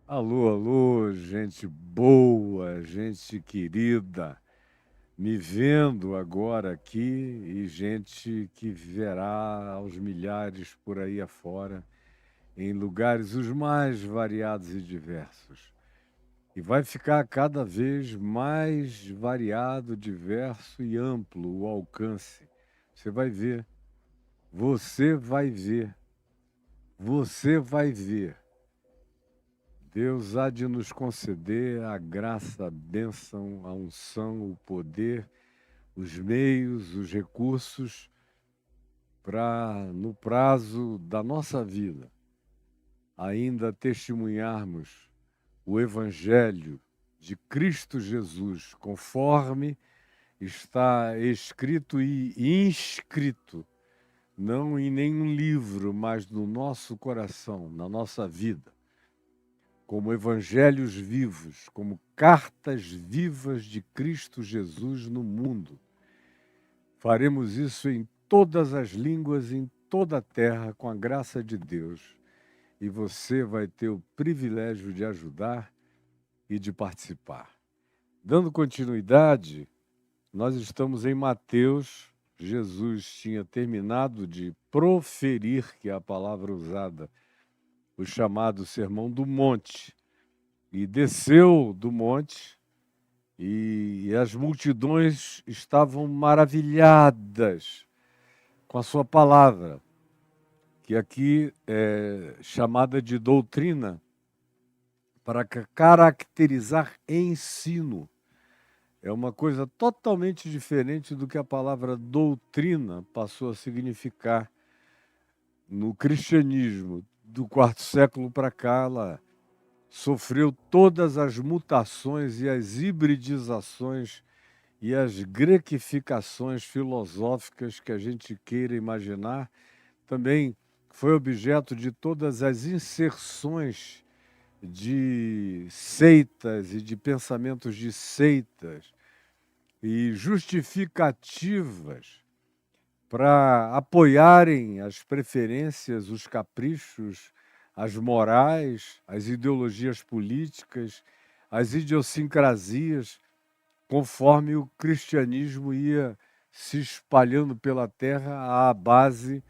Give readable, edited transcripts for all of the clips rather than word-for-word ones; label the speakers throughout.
Speaker 1: Alô, alô, gente boa, gente querida, me vendo agora aqui e gente que verá aos milhares por aí afora, em lugares os mais variados e diversos. E vai ficar cada vez mais variado, diverso e amplo o alcance. Você vai ver, você vai ver, você vai ver. Deus há de nos conceder a graça, a bênção, a unção, o poder, os meios, os recursos para, no prazo da nossa vida, ainda testemunharmos o Evangelho de Cristo Jesus, conforme está escrito e inscrito, não em nenhum livro, mas no nosso coração, na nossa vida, como evangelhos vivos, como cartas vivas de Cristo Jesus no mundo. Faremos isso em todas as línguas, em toda a terra, com a graça de Deus. E você vai ter o privilégio de ajudar e de participar. Dando continuidade, nós estamos em Mateus. Jesus tinha terminado de proferir, que é a palavra usada, o chamado Sermão do Monte, e desceu do monte, e as multidões estavam maravilhadas com a sua palavra, que aqui é chamada de doutrina, para caracterizar ensino. É uma coisa totalmente diferente do que a palavra doutrina passou a significar no cristianismo. Do quarto século para cá, ela sofreu todas as mutações e as hibridizações e as grequificações filosóficas que a gente queira imaginar. Também foi objeto de todas as inserções de seitas e de pensamentos de seitas e justificativas para apoiarem as preferências, os caprichos, as morais, as ideologias políticas, as idiosincrasias, conforme o cristianismo ia se espalhando pela terra à base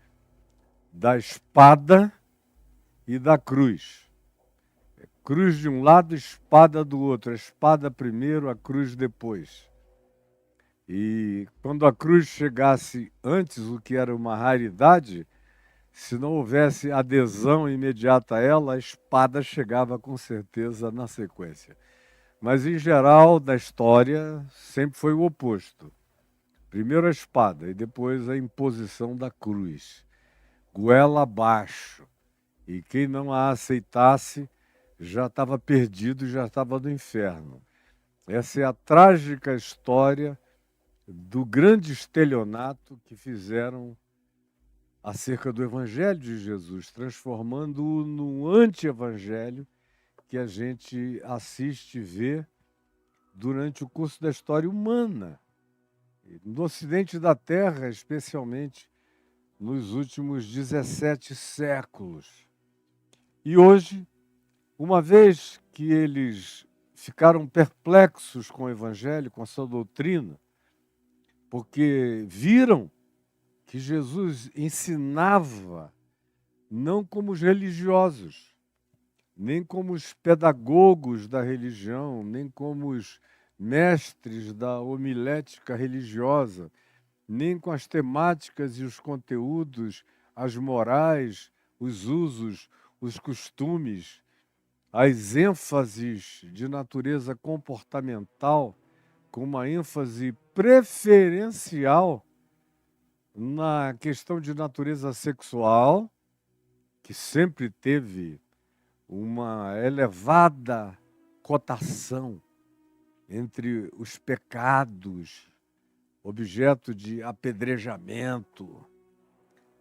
Speaker 1: da espada e da cruz. Cruz de um lado, espada do outro. A espada primeiro, a cruz depois. E quando a cruz chegasse antes, o que era uma raridade, se não houvesse adesão imediata a ela, a espada chegava com certeza na sequência. Mas, em geral, da história, sempre foi o oposto. Primeiro a espada e depois a imposição da cruz, goela abaixo. E quem não a aceitasse já estava perdido, já estava no inferno. Essa é a trágica história do grande estelionato que fizeram acerca do Evangelho de Jesus, transformando-o num anti-evangelho que a gente assiste e vê durante o curso da história humana. No ocidente da Terra, especialmente nos últimos 17 séculos. E hoje, uma vez que eles ficaram perplexos com o Evangelho, com a sua doutrina, porque viram que Jesus ensinava não como os religiosos, nem como os pedagogos da religião, nem como os mestres da homilética religiosa, nem com as temáticas e os conteúdos, as morais, os usos, os costumes, as ênfases de natureza comportamental, com uma ênfase preferencial na questão de natureza sexual, que sempre teve uma elevada cotação entre os pecados, objeto de apedrejamento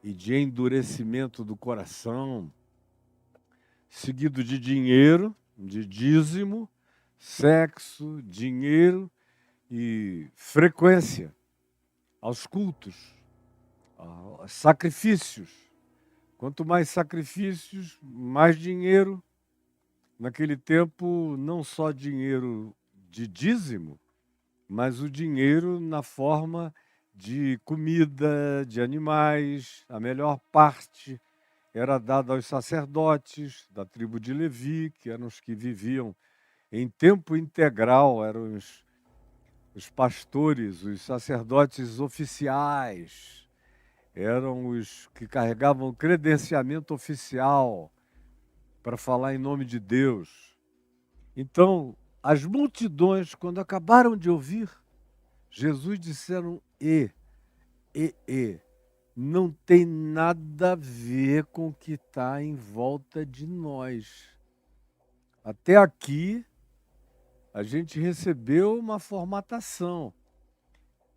Speaker 1: e de endurecimento do coração, seguido de dinheiro, de dízimo, sexo, dinheiro e frequência aos cultos, aos sacrifícios. Quanto mais sacrifícios, mais dinheiro, Naquele tempo, não só dinheiro de dízimo, mas o dinheiro na forma de comida, de animais, a melhor parte era dada aos sacerdotes da tribo de Levi, que eram os que viviam em tempo integral, eram os pastores, os sacerdotes oficiais, eram os que carregavam o credenciamento oficial para falar em nome de Deus. Então, as multidões, quando acabaram de ouvir Jesus, disseram: não tem nada a ver com o que está em volta de nós. Até aqui, a gente recebeu uma formatação.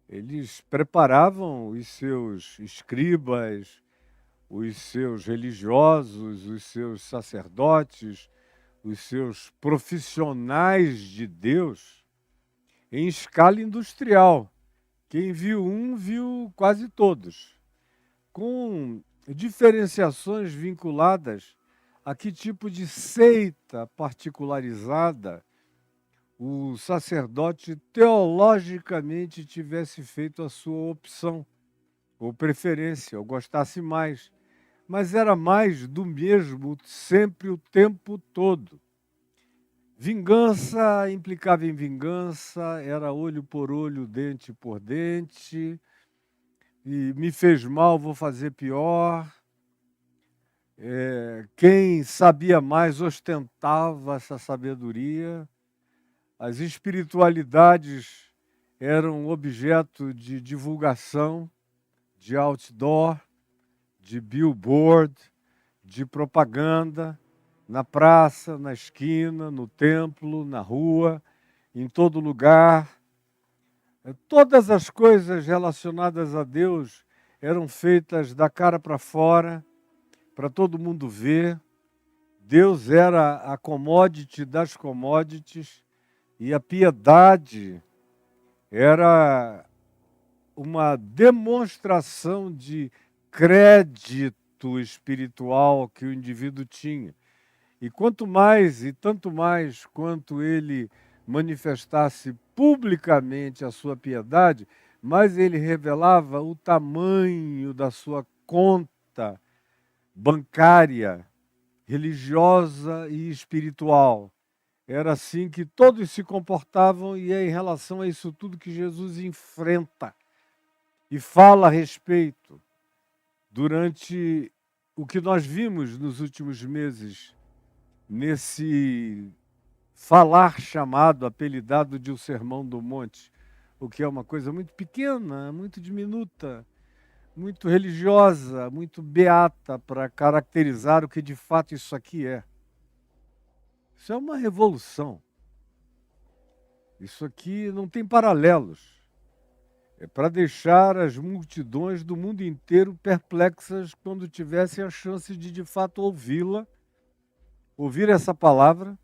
Speaker 1: Eles preparavam os seus escribas, os seus religiosos, os seus sacerdotes, os seus profissionais de Deus em escala industrial. Quem viu um, viu quase todos, com diferenciações vinculadas a que tipo de seita particularizada o sacerdote teologicamente tivesse feito a sua opção, ou preferência, ou gostasse mais. Mas era mais do mesmo sempre, o tempo todo. Vingança implicava em vingança, era olho por olho, dente por dente, e me fez mal, vou fazer pior. Quem sabia mais ostentava essa sabedoria. As espiritualidades eram objeto de divulgação, de outdoor, de billboard, de propaganda, na praça, na esquina, no templo, na rua, em todo lugar. Todas as coisas relacionadas a Deus eram feitas da cara para fora, para todo mundo ver. Deus era a commodity das commodities e a piedade era uma demonstração de crédito espiritual que o indivíduo tinha. E quanto mais, e tanto mais quanto ele manifestasse publicamente a sua piedade, mais ele revelava o tamanho da sua conta bancária, religiosa e espiritual. Era assim que todos se comportavam e é em relação a isso tudo que Jesus enfrenta e fala a respeito durante o que nós vimos nos últimos meses, nesse falar chamado, apelidado de o Sermão do Monte, o que é uma coisa muito pequena, muito diminuta, muito religiosa, muito beata para caracterizar o que de fato isso aqui é. Isso é uma revolução. Isso aqui não tem paralelos. É para deixar as multidões do mundo inteiro perplexas quando tivessem a chance de fato ouvi-la, ouvir essa palavra,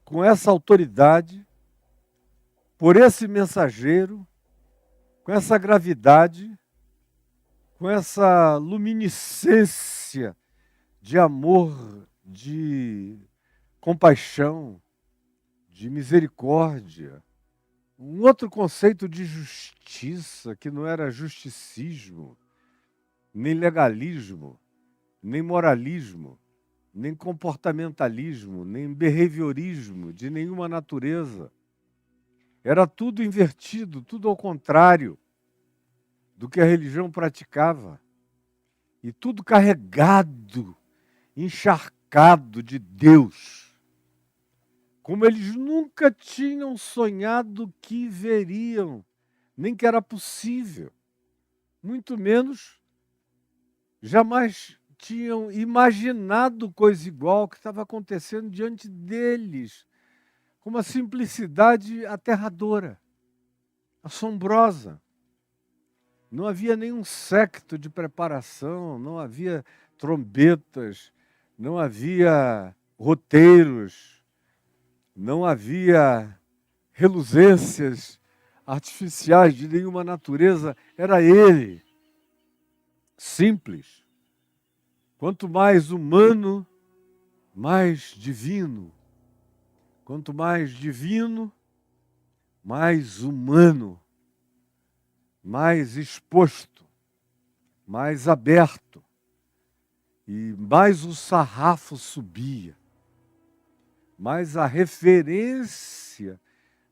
Speaker 1: com essa autoridade, por esse mensageiro, com essa gravidade, com essa luminiscência de amor, de compaixão, de misericórdia. Um outro conceito de justiça, que não era justicismo, nem legalismo, nem moralismo, nem comportamentalismo, nem behaviorismo de nenhuma natureza. Era tudo invertido, tudo ao contrário do que a religião praticava. E tudo carregado, encharcado de Deus. Como eles nunca tinham sonhado que veriam, nem que era possível. Muito menos, jamais tinham imaginado coisa igual que estava acontecendo diante deles, com uma simplicidade aterradora, assombrosa. Não havia nenhum séquito de preparação, não havia trombetas, não havia roteiros, não havia reluzências artificiais de nenhuma natureza, era ele, simples. Quanto mais humano, mais divino. Quanto mais divino, mais humano, mais exposto, mais aberto, e mais o sarrafo subia, mais a referência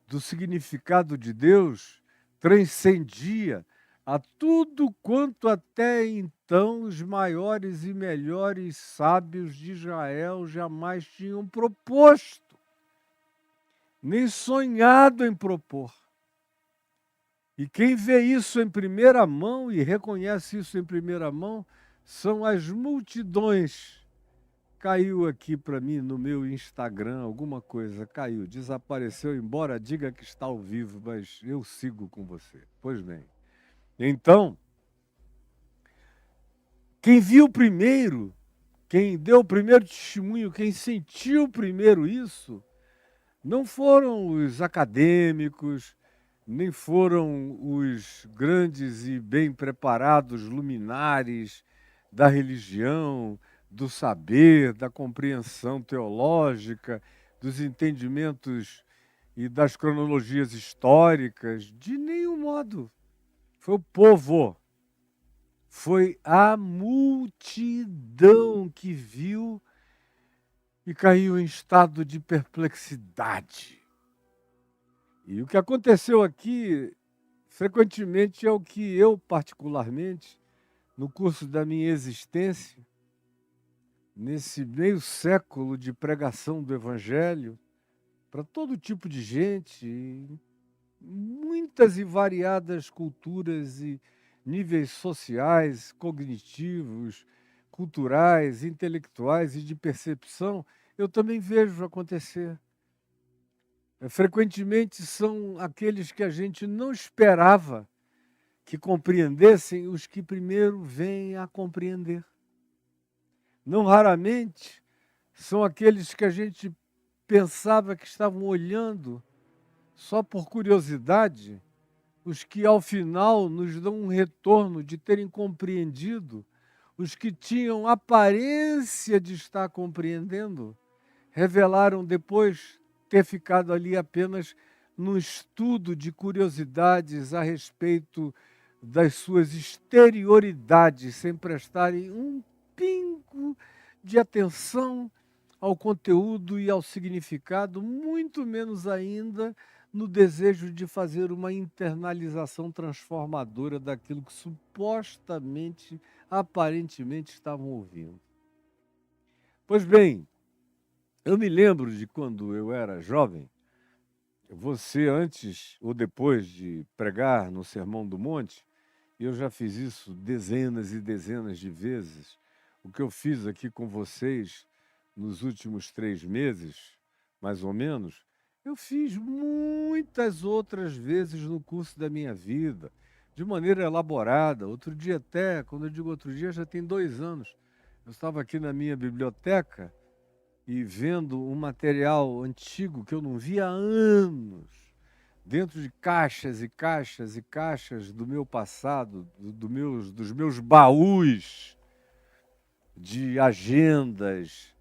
Speaker 1: do significado de Deus transcendia a tudo quanto até então os maiores e melhores sábios de Israel jamais tinham proposto, nem sonhado em propor. E quem vê isso em primeira mão e reconhece isso em primeira mão são as multidões. Caiu aqui para mim no meu Instagram alguma coisa, caiu, desapareceu, embora diga que está ao vivo, mas eu sigo com você. Pois bem. Então, quem viu primeiro, quem deu o primeiro testemunho, quem sentiu primeiro isso, não foram os acadêmicos, nem foram os grandes e bem preparados luminares da religião, do saber, da compreensão teológica, dos entendimentos e das cronologias históricas, de nenhum modo. Foi o povo, foi a multidão que viu e caiu em estado de perplexidade. E o que aconteceu aqui, frequentemente, é o que eu, particularmente, no curso da minha existência, nesse meio século de pregação do Evangelho, para todo tipo de gente, muitas e variadas culturas e níveis sociais, cognitivos, culturais, intelectuais e de percepção, eu também vejo acontecer. Frequentemente são aqueles que a gente não esperava que compreendessem os que primeiro vêm a compreender. Não raramente são aqueles que a gente pensava que estavam olhando só por curiosidade, os que ao final nos dão um retorno de terem compreendido, os que tinham aparência de estar compreendendo, revelaram depois ter ficado ali apenas num estudo de curiosidades a respeito das suas exterioridades, sem prestarem um pingo de atenção ao conteúdo e ao significado, muito menos ainda no desejo de fazer uma internalização transformadora daquilo que supostamente, aparentemente estavam ouvindo. Pois bem, eu me lembro de quando eu era jovem, você antes ou depois de pregar no Sermão do Monte, eu já fiz isso dezenas e dezenas de vezes. O que eu fiz aqui com vocês nos últimos 3 meses, mais ou menos, eu fiz muitas outras vezes no curso da minha vida, de maneira elaborada. Outro dia até, quando eu digo outro dia, já tem 2 anos, eu estava aqui na minha biblioteca e vendo um material antigo que eu não via há anos, dentro de caixas e caixas e caixas do meu passado, dos meus baús de agendas.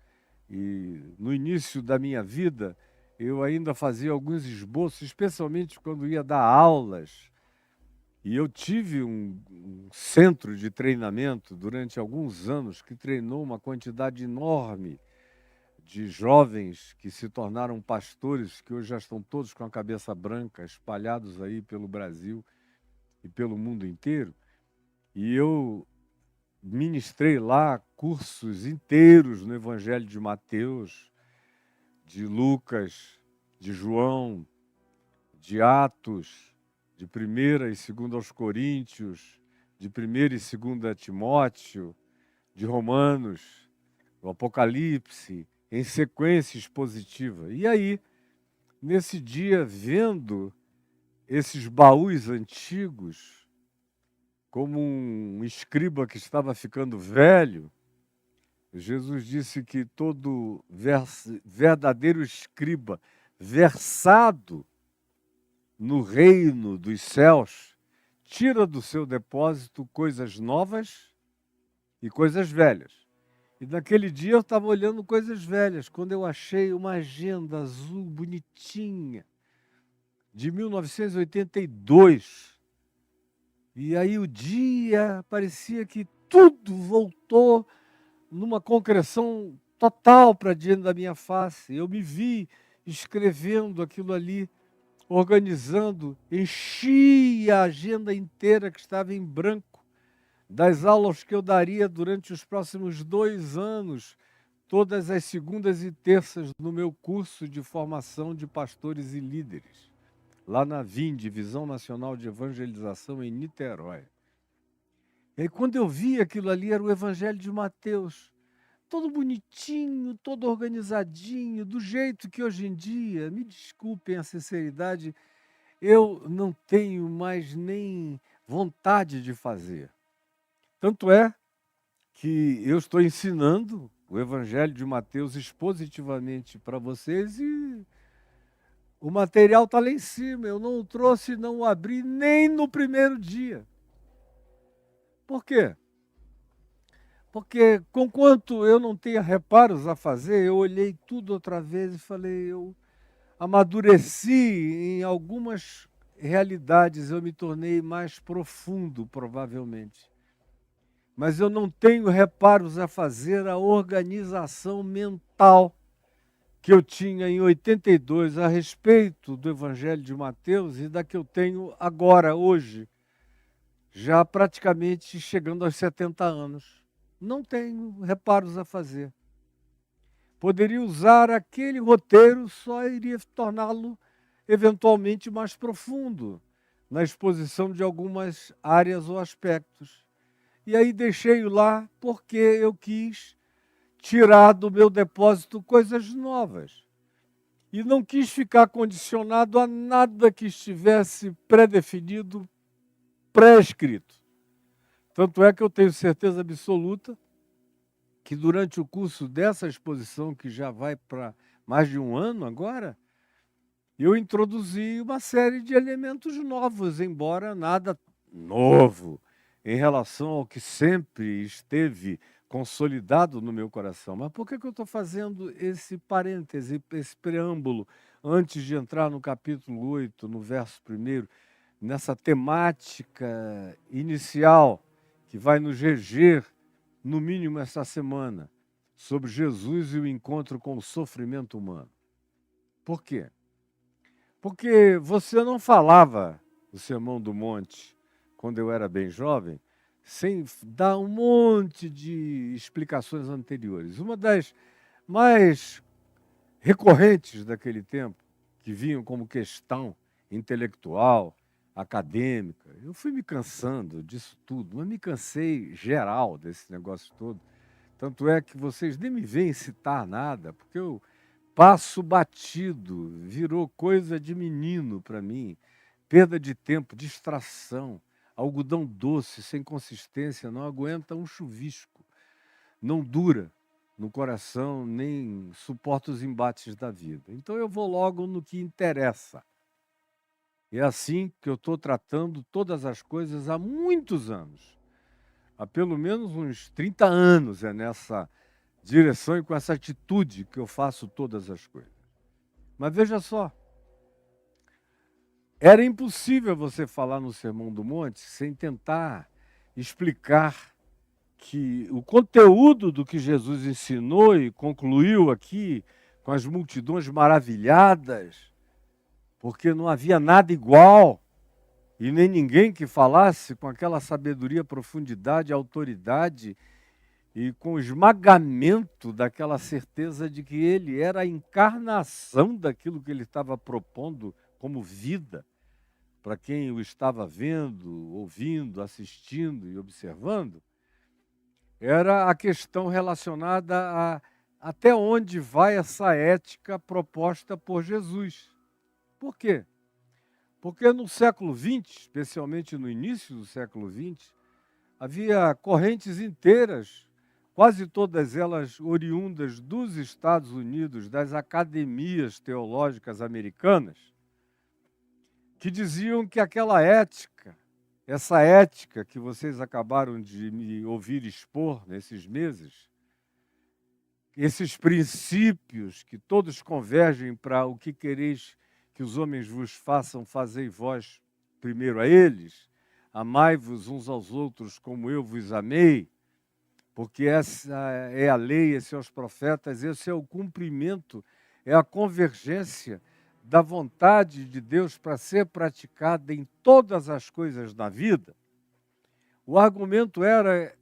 Speaker 1: E no início da minha vida, eu ainda fazia alguns esboços, especialmente quando ia dar aulas. E eu tive um centro de treinamento durante alguns anos que treinou uma quantidade enorme de jovens que se tornaram pastores, que hoje já estão todos com a cabeça branca, espalhados aí pelo Brasil e pelo mundo inteiro. E eu ministrei lá cursos inteiros no Evangelho de Mateus, de Lucas, de João, de Atos, de 1ª e 2ª aos Coríntios, de 1ª e 2ª Timóteo, de Romanos, do Apocalipse, em sequência expositiva. E aí, nesse dia, vendo esses baús antigos, como um escriba que estava ficando velho, Jesus disse que todo verdadeiro escriba versado no reino dos céus tira do seu depósito coisas novas e coisas velhas, E naquele dia eu estava olhando coisas velhas, quando eu achei uma agenda azul bonitinha, de 1982. E aí o dia parecia que tudo voltou numa concreção total para diante da minha face. Eu me vi escrevendo aquilo ali, organizando, enchi a agenda inteira que estava em branco, das aulas que eu daria durante os próximos 2 anos, todas as segundas e terças no meu curso de formação de pastores e líderes, lá na VIN, Divisão Nacional de Evangelização, em Niterói. E aí, quando eu vi aquilo ali, era o Evangelho de Mateus, todo bonitinho, todo organizadinho, do jeito que hoje em dia, me desculpem a sinceridade, eu não tenho mais nem vontade de fazer. Tanto é que eu estou ensinando o Evangelho de Mateus expositivamente para vocês e o material está lá em cima. Eu não o trouxe, não o abri nem no primeiro dia. Por quê? Porque, conquanto eu não tenha reparos a fazer, eu olhei tudo outra vez e falei, eu amadureci em algumas realidades, eu me tornei mais profundo, provavelmente. Mas eu não tenho reparos a fazer a organização mental que eu tinha em 82 a respeito do Evangelho de Mateus e da que eu tenho agora, hoje, já praticamente chegando aos 70 anos. Não tenho reparos a fazer. Poderia usar aquele roteiro, só iria torná-lo eventualmente mais profundo na exposição de algumas áreas ou aspectos. E aí deixei-o lá porque eu quis tirar do meu depósito coisas novas. E não quis ficar condicionado a nada que estivesse pré-definido, pré-escrito. Tanto é que eu tenho certeza absoluta que durante o curso dessa exposição, que já vai para mais de 1 ano agora, eu introduzi uma série de elementos novos, embora nada novo em relação ao que sempre esteve consolidado no meu coração. Mas por que eu estou fazendo esse parêntese, esse preâmbulo, antes de entrar no capítulo 8, no verso 1, nessa temática inicial que vai nos reger, no mínimo essa semana, sobre Jesus e o encontro com o sofrimento humano? Por quê? Porque você não falava o Sermão do Monte, quando eu era bem jovem, sem dar um monte de explicações anteriores. Uma das mais recorrentes daquele tempo, que vinham como questão intelectual, acadêmica, eu fui me cansando disso tudo, mas me cansei geral desse negócio todo. Tanto é que vocês nem me veem citar nada, porque eu passo batido, virou coisa de menino para mim, perda de tempo, distração, algodão doce, sem consistência, não aguenta um chuvisco, não dura no coração, nem suporta os embates da vida. Então eu vou logo no que interessa. É assim que eu estou tratando todas as coisas há muitos anos. Há pelo menos uns 30 anos é nessa direção e com essa atitude que eu faço todas as coisas. Mas veja só, era impossível você falar no Sermão do Monte sem tentar explicar que o conteúdo do que Jesus ensinou e concluiu aqui com as multidões maravilhadas, porque não havia nada igual e nem ninguém que falasse com aquela sabedoria, profundidade, autoridade e com o esmagamento daquela certeza de que ele era a encarnação daquilo que ele estava propondo como vida para quem o estava vendo, ouvindo, assistindo e observando. Era a questão relacionada a até onde vai essa ética proposta por Jesus. Por quê? Porque no século XX, especialmente no início do século XX, havia correntes inteiras, quase todas elas oriundas dos Estados Unidos, das academias teológicas americanas, que diziam que aquela ética, essa ética que vocês acabaram de me ouvir expor nesses meses, esses princípios que todos convergem para o que quereis que os homens vos façam, fazei vós primeiro a eles, amai-vos uns aos outros como eu vos amei, porque essa é a lei, esse é os profetas, esse é o cumprimento, é a convergência da vontade de Deus para ser praticada em todas as coisas da vida. O argumento era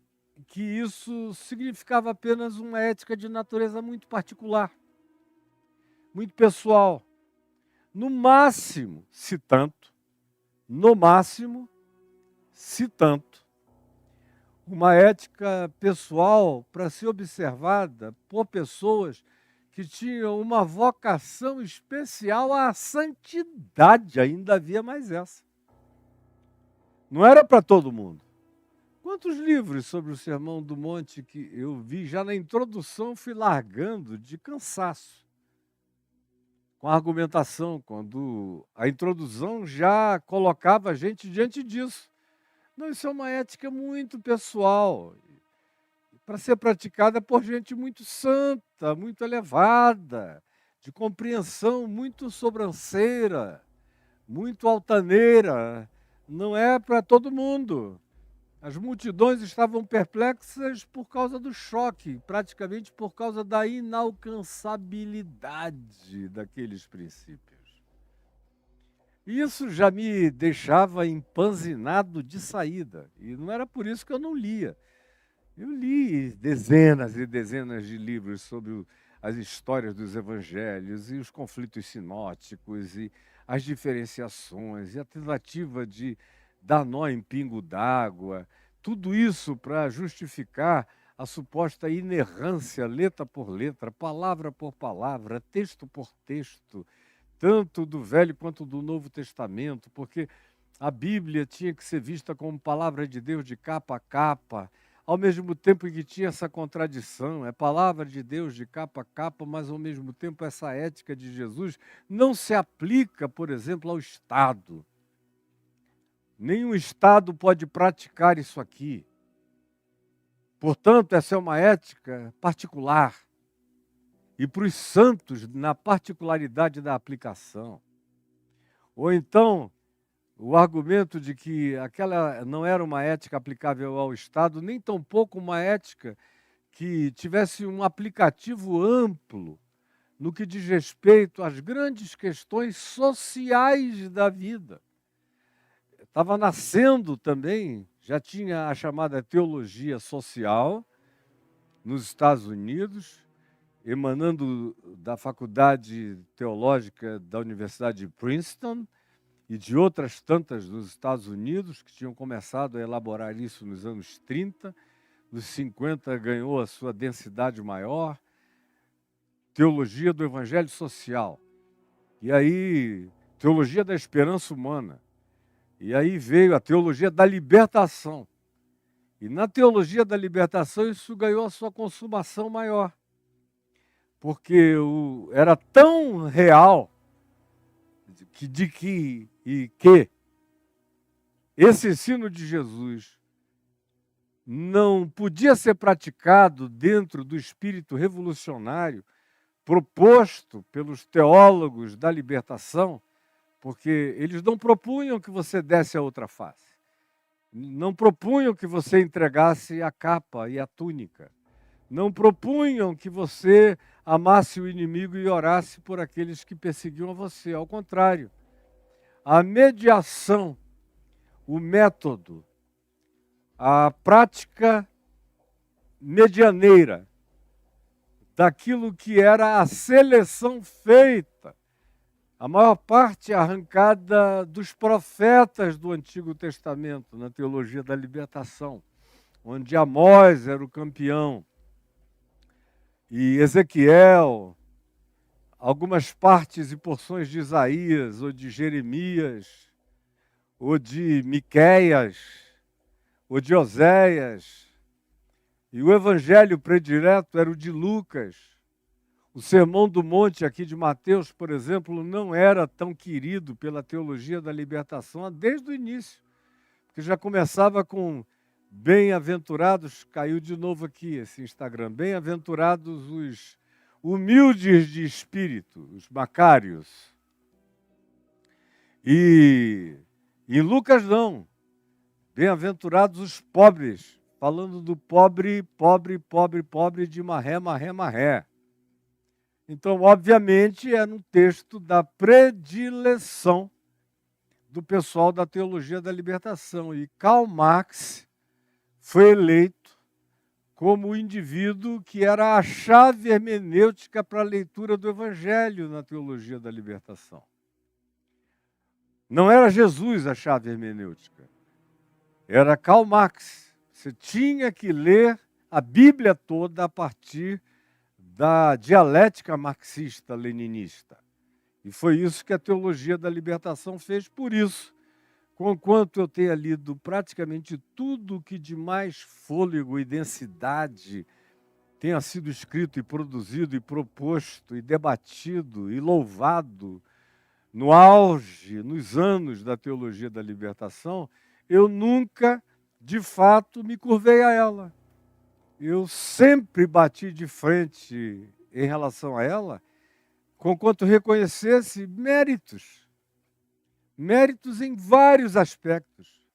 Speaker 1: que isso significava apenas uma ética de natureza muito particular, muito pessoal. No máximo, se tanto, uma ética pessoal para ser observada por pessoas que tinham uma vocação especial à santidade, ainda havia mais essa. Não era para todo mundo. Quantos livros sobre o Sermão do Monte que eu vi, já na introdução fui largando de cansaço, com a argumentação, quando a introdução já colocava a gente diante disso. Não, isso é uma ética muito pessoal, para ser praticada por gente muito santa, muito elevada, de compreensão muito sobranceira, muito altaneira. Não é para todo mundo. As multidões estavam perplexas por causa do choque, praticamente por causa da inalcançabilidade daqueles princípios. Isso já me deixava empanzinado de saída, e não era por isso que eu não lia. Eu li dezenas e dezenas de livros sobre as histórias dos evangelhos e os conflitos sinóticos e as diferenciações e a tentativa de dar nó em pingo d'água, tudo isso para justificar a suposta inerrância, letra por letra, palavra por palavra, texto por texto, tanto do Velho quanto do Novo Testamento, porque a Bíblia tinha que ser vista como palavra de Deus de capa a capa, ao mesmo tempo em que tinha essa contradição, é palavra de Deus de capa a capa, mas ao mesmo tempo essa ética de Jesus não se aplica, por exemplo, ao Estado. Nenhum Estado pode praticar isso aqui. Portanto, essa é uma ética particular. E para os santos, na particularidade da aplicação. Ou então, o argumento de que aquela não era uma ética aplicável ao Estado, nem tampouco uma ética que tivesse um aplicativo amplo no que diz respeito às grandes questões sociais da vida. Estava nascendo também, já tinha a chamada teologia social nos Estados Unidos, emanando da Faculdade Teológica da Universidade de Princeton e de outras tantas nos Estados Unidos, que tinham começado a elaborar isso nos anos 30, nos 50 ganhou a sua densidade maior, teologia do evangelho social, e aí teologia da esperança humana, e aí veio a teologia da libertação, e na teologia da libertação isso ganhou a sua consumação maior, porque era tão real que esse ensino de Jesus não podia ser praticado dentro do espírito revolucionário proposto pelos teólogos da libertação, porque eles não propunham que você desse a outra face, não propunham que você entregasse a capa e a túnica, não propunham que você amasse o inimigo e orasse por aqueles que perseguiam a você. Ao contrário, a mediação, o método, a prática medianeira daquilo que era a seleção feita, a maior parte arrancada dos profetas do Antigo Testamento, na teologia da libertação, onde Amós era o campeão, e Ezequiel, algumas partes e porções de Isaías, ou de Jeremias, ou de Miqueias, ou de Oséias. E o evangelho predileto era o de Lucas. O Sermão do Monte aqui de Mateus, por exemplo, não era tão querido pela teologia da libertação desde o início, porque já começava com Bem-aventurados, caiu de novo aqui esse Instagram, bem-aventurados os humildes de espírito, os macários. E em Lucas não, bem-aventurados os pobres, falando do pobre, pobre, pobre, pobre de marré, marré, marré. Então, obviamente, era um texto da predileção do pessoal da teologia da libertação. E Karl Marx foi eleito como o indivíduo que era a chave hermenêutica para a leitura do Evangelho na teologia da libertação. Não era Jesus a chave hermenêutica, era Karl Marx. Você tinha que ler a Bíblia toda a partir da dialética marxista-leninista. E foi isso que a teologia da libertação fez. Por isso, conquanto eu tenha lido praticamente tudo que de mais fôlego e densidade tenha sido escrito e produzido e proposto e debatido e louvado no auge, nos anos da teologia da libertação, eu nunca, de fato, me curvei a ela. Eu sempre bati de frente em relação a ela, conquanto reconhecesse méritos em vários aspectos.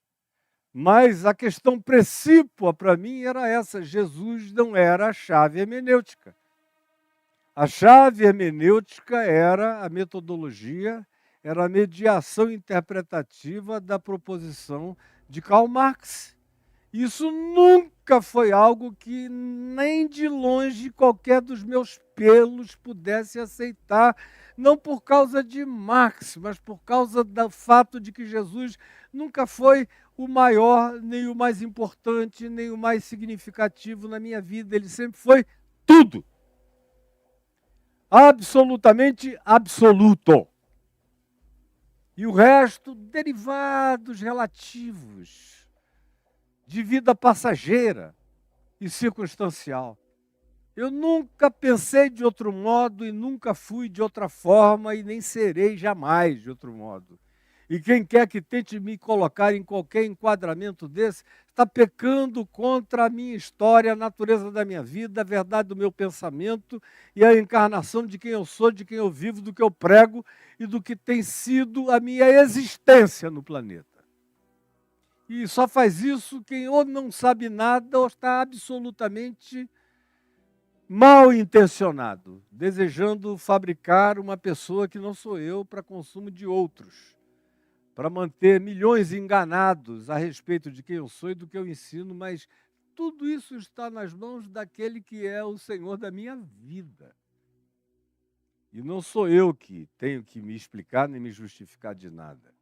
Speaker 1: Mas a questão precípua para mim era essa: Jesus não era a chave hermenêutica. A chave hermenêutica era a metodologia, era a mediação interpretativa da proposição de Karl Marx. Isso nunca foi algo que nem de longe qualquer dos meus pelos pudesse aceitar, não por causa de Marx, mas por causa do fato de que Jesus nunca foi o maior, nem o mais importante, nem o mais significativo na minha vida. Ele sempre foi tudo. Absolutamente absoluto. E o resto, derivados relativos, de vida passageira e circunstancial. Eu nunca pensei de outro modo e nunca fui de outra forma e nem serei jamais de outro modo. E quem quer que tente me colocar em qualquer enquadramento desse, está pecando contra a minha história, a natureza da minha vida, a verdade do meu pensamento e a encarnação de quem eu sou, de quem eu vivo, do que eu prego e do que tem sido a minha existência no planeta. E só faz isso quem ou não sabe nada ou está absolutamente mal intencionado, desejando fabricar uma pessoa que não sou eu para consumo de outros, para manter milhões enganados a respeito de quem eu sou e do que eu ensino, mas tudo isso está nas mãos daquele que é o Senhor da minha vida. E não sou eu que tenho que me explicar nem me justificar de nada.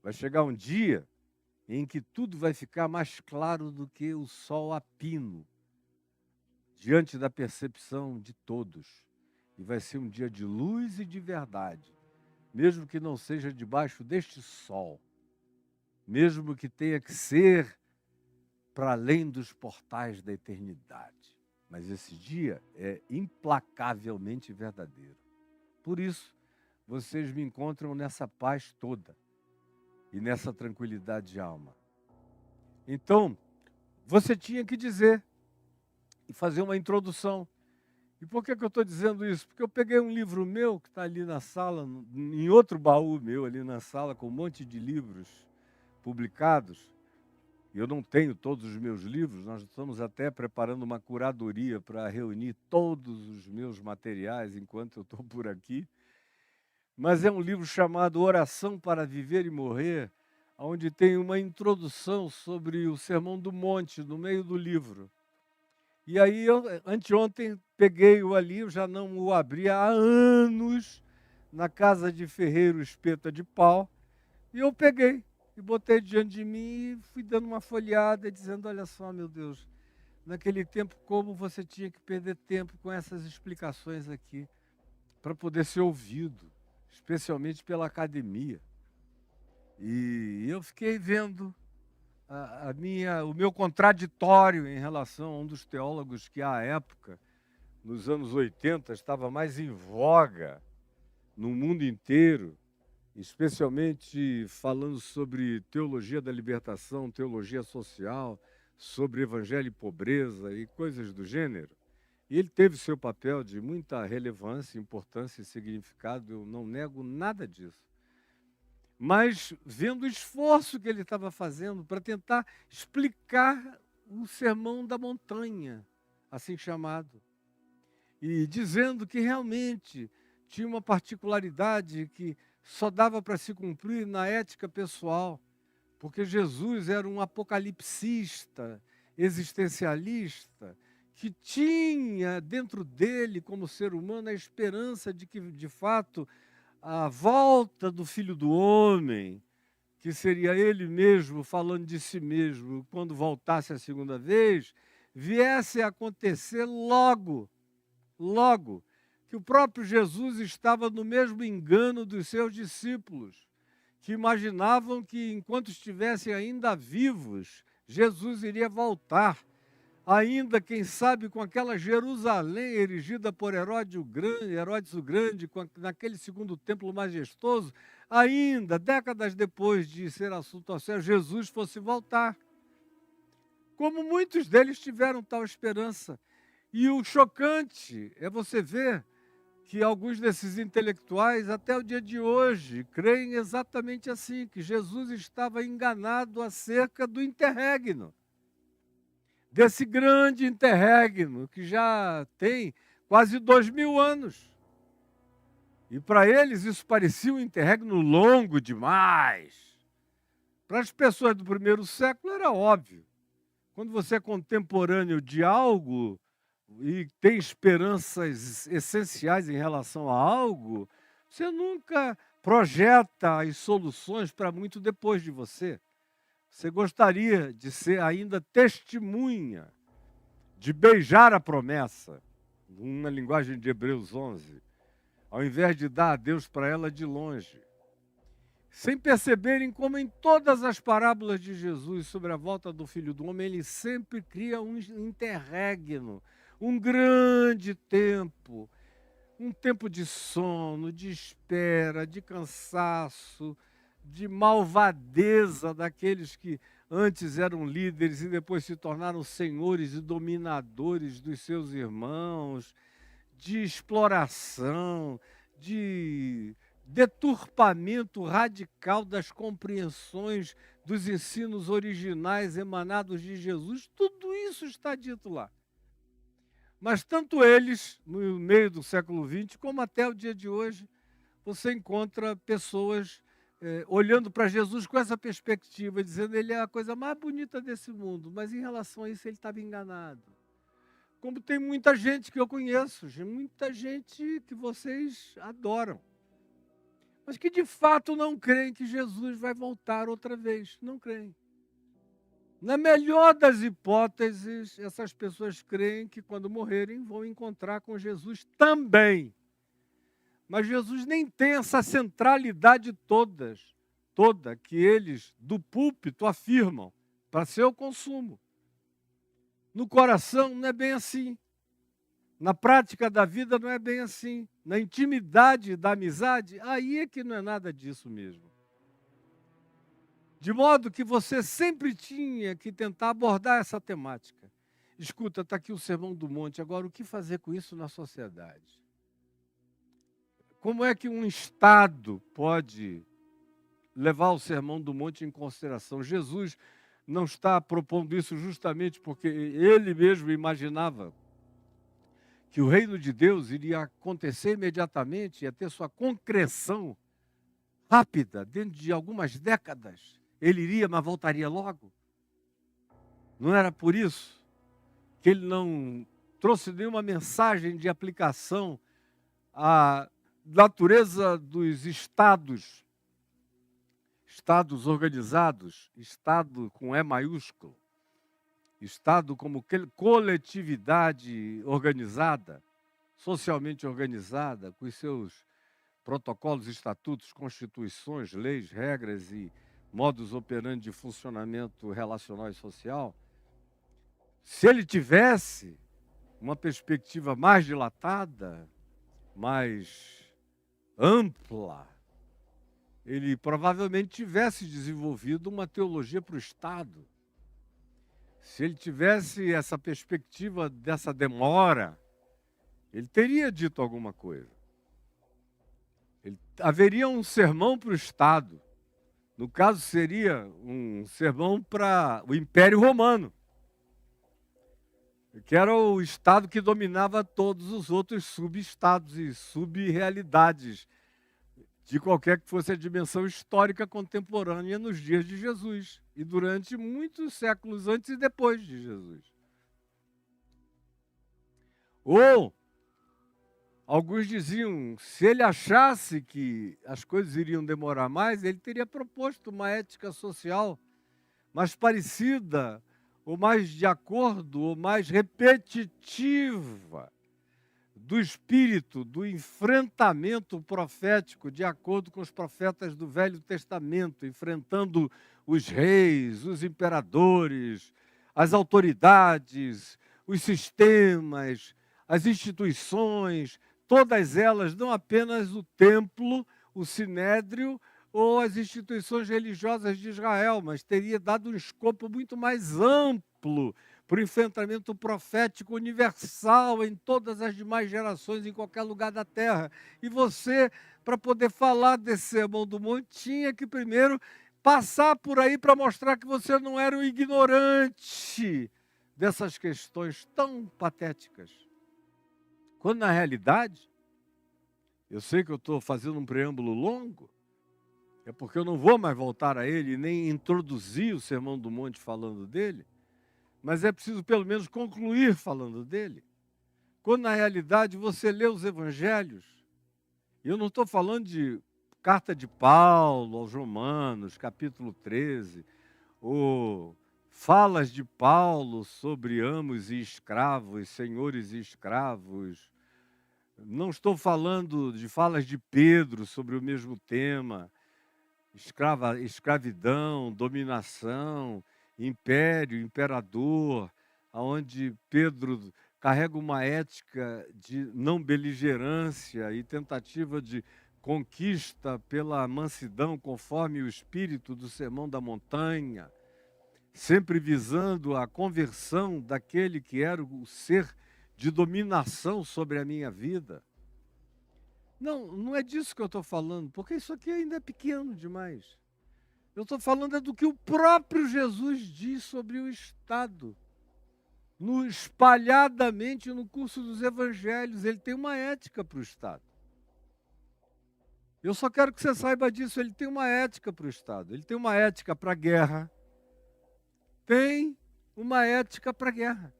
Speaker 1: Vai chegar um dia em que tudo vai ficar mais claro do que o sol a pino, diante da percepção de todos. E vai ser um dia de luz e de verdade, mesmo que não seja debaixo deste sol, mesmo que tenha que ser para além dos portais da eternidade. Mas esse dia é implacavelmente verdadeiro. Por isso, vocês me encontram nessa paz toda e nessa tranquilidade de alma. Então, você tinha que dizer e fazer uma introdução. E por que eu estou dizendo isso? Porque eu peguei um livro meu que está ali na sala, em outro baú meu ali na sala, com um monte de livros publicados. Eu não tenho todos os meus livros, nós estamos até preparando uma curadoria para reunir todos os meus materiais enquanto eu estou por aqui. Mas é um livro chamado Oração para Viver e Morrer, onde tem uma introdução sobre o Sermão do Monte, no meio do livro. E aí, anteontem, peguei-o ali, eu já não o abri há anos, na casa de ferreiro espeta de pau, e eu peguei e botei diante de mim e fui dando uma folheada, dizendo, olha só, meu Deus, naquele tempo como você tinha que perder tempo com essas explicações aqui, para poder ser ouvido, especialmente pela academia. E eu fiquei vendo o meu contraditório em relação a um dos teólogos que, à época, nos anos 80, estava mais em voga no mundo inteiro, especialmente falando sobre teologia da libertação, teologia social, sobre evangelho e pobreza e coisas do gênero. E ele teve seu papel de muita relevância, importância e significado, eu não nego nada disso. Mas vendo o esforço que ele estava fazendo para tentar explicar o Sermão da Montanha, assim chamado, e dizendo que realmente tinha uma particularidade que só dava para se cumprir na ética pessoal, porque Jesus era um apocalipsista, existencialista, que tinha dentro dele, como ser humano, a esperança de que, de fato, a volta do Filho do Homem, que seria ele mesmo falando de si mesmo, quando voltasse a segunda vez, viesse a acontecer logo, logo, que o próprio Jesus estava no mesmo engano dos seus discípulos, que imaginavam que enquanto estivessem ainda vivos, Jesus iria voltar, ainda, quem sabe, com aquela Jerusalém erigida por Herodes o Grande, naquele segundo templo majestoso, ainda, décadas depois de ser assunto ao céu, Jesus fosse voltar. Como muitos deles tiveram tal esperança. E o chocante é você ver que alguns desses intelectuais, até o dia de hoje, creem exatamente assim, que Jesus estava enganado acerca do interregno, desse grande interregno que já tem quase 2000 anos. E para eles isso parecia um interregno longo demais. Para as pessoas do primeiro século era óbvio. Quando você é contemporâneo de algo e tem esperanças essenciais em relação a algo, você nunca projeta as soluções para muito depois de você. Você gostaria de ser ainda testemunha, de beijar a promessa, na linguagem de Hebreus 11, ao invés de dar a Deus para ela de longe. Sem perceberem como em todas as parábolas de Jesus sobre a volta do Filho do Homem, ele sempre cria um interregno, um grande tempo, um tempo de sono, de espera, de cansaço, de malvadeza daqueles que antes eram líderes e depois se tornaram senhores e dominadores dos seus irmãos, de exploração, de deturpamento radical das compreensões dos ensinos originais emanados de Jesus. Tudo isso está dito lá. Mas tanto eles, no meio do século XX, como até o dia de hoje, você encontra pessoas olhando para Jesus com essa perspectiva, dizendo que ele é a coisa mais bonita desse mundo, mas em relação a isso ele estava enganado. Como tem muita gente que eu conheço, muita gente que vocês adoram, mas que de fato não creem que Jesus vai voltar outra vez, não creem. Na melhor das hipóteses, essas pessoas creem que quando morrerem vão encontrar com Jesus também. Mas Jesus nem tem essa centralidade toda que eles do púlpito afirmam para seu consumo. No coração não é bem assim. Na prática da vida não é bem assim. Na intimidade da amizade, aí é que não é nada disso mesmo. De modo que você sempre tinha que tentar abordar essa temática. Escuta, está aqui o Sermão do Monte, agora o que fazer com isso na sociedade? Como é que um Estado pode levar o Sermão do Monte em consideração? Jesus não está propondo isso justamente porque ele mesmo imaginava que o reino de Deus iria acontecer imediatamente, ia ter sua concreção rápida, dentro de algumas décadas. Ele iria, mas voltaria logo. Não era por isso que ele não trouxe nenhuma mensagem de aplicação à natureza dos estados organizados, Estado com E maiúsculo, Estado como coletividade organizada, socialmente organizada, com os seus protocolos, estatutos, constituições, leis, regras e modus operandi de funcionamento relacional e social. Se ele tivesse uma perspectiva mais dilatada, mais ampla, ele provavelmente tivesse desenvolvido uma teologia para o Estado. Se ele tivesse essa perspectiva dessa demora, ele teria dito alguma coisa. Haveria um sermão para o Estado. No caso, seria um sermão para o Império Romano, que era o Estado que dominava todos os outros subestados e subrealidades de qualquer que fosse a dimensão histórica contemporânea nos dias de Jesus e durante muitos séculos antes e depois de Jesus. Ou alguns diziam, se ele achasse que as coisas iriam demorar mais, ele teria proposto uma ética social mais parecida, ou mais de acordo, ou mais repetitiva do espírito do enfrentamento profético, de acordo com os profetas do Velho Testamento, enfrentando os reis, os imperadores, as autoridades, os sistemas, as instituições, todas elas, não apenas o templo, o sinédrio ou as instituições religiosas de Israel, mas teria dado um escopo muito mais amplo para o enfrentamento profético universal em todas as demais gerações, em qualquer lugar da terra. E você, para poder falar desse Sermão do Monte, tinha que primeiro passar por aí para mostrar que você não era um ignorante dessas questões tão patéticas. Quando, na realidade, eu sei que eu estou fazendo um preâmbulo longo, é porque eu não vou mais voltar a ele, nem introduzir o Sermão do Monte falando dele, mas é preciso pelo menos concluir falando dele. Quando na realidade você lê os evangelhos, eu não estou falando de carta de Paulo aos Romanos, capítulo 13, ou falas de Paulo sobre amos e escravos, senhores e escravos. Não estou falando de falas de Pedro sobre o mesmo tema, escravidão, dominação, império, imperador, aonde Pedro carrega uma ética de não beligerância e tentativa de conquista pela mansidão, conforme o espírito do Sermão da Montanha, sempre visando a conversão daquele que era o ser de dominação sobre a minha vida. Não é disso que eu estou falando, porque isso aqui ainda é pequeno demais. Eu estou falando do que o próprio Jesus diz sobre o Estado. Espalhadamente no curso dos evangelhos, ele tem uma ética para o Estado. Eu só quero que você saiba disso, ele tem uma ética para o Estado. Ele tem uma ética para a guerra. Tem uma ética para a guerra.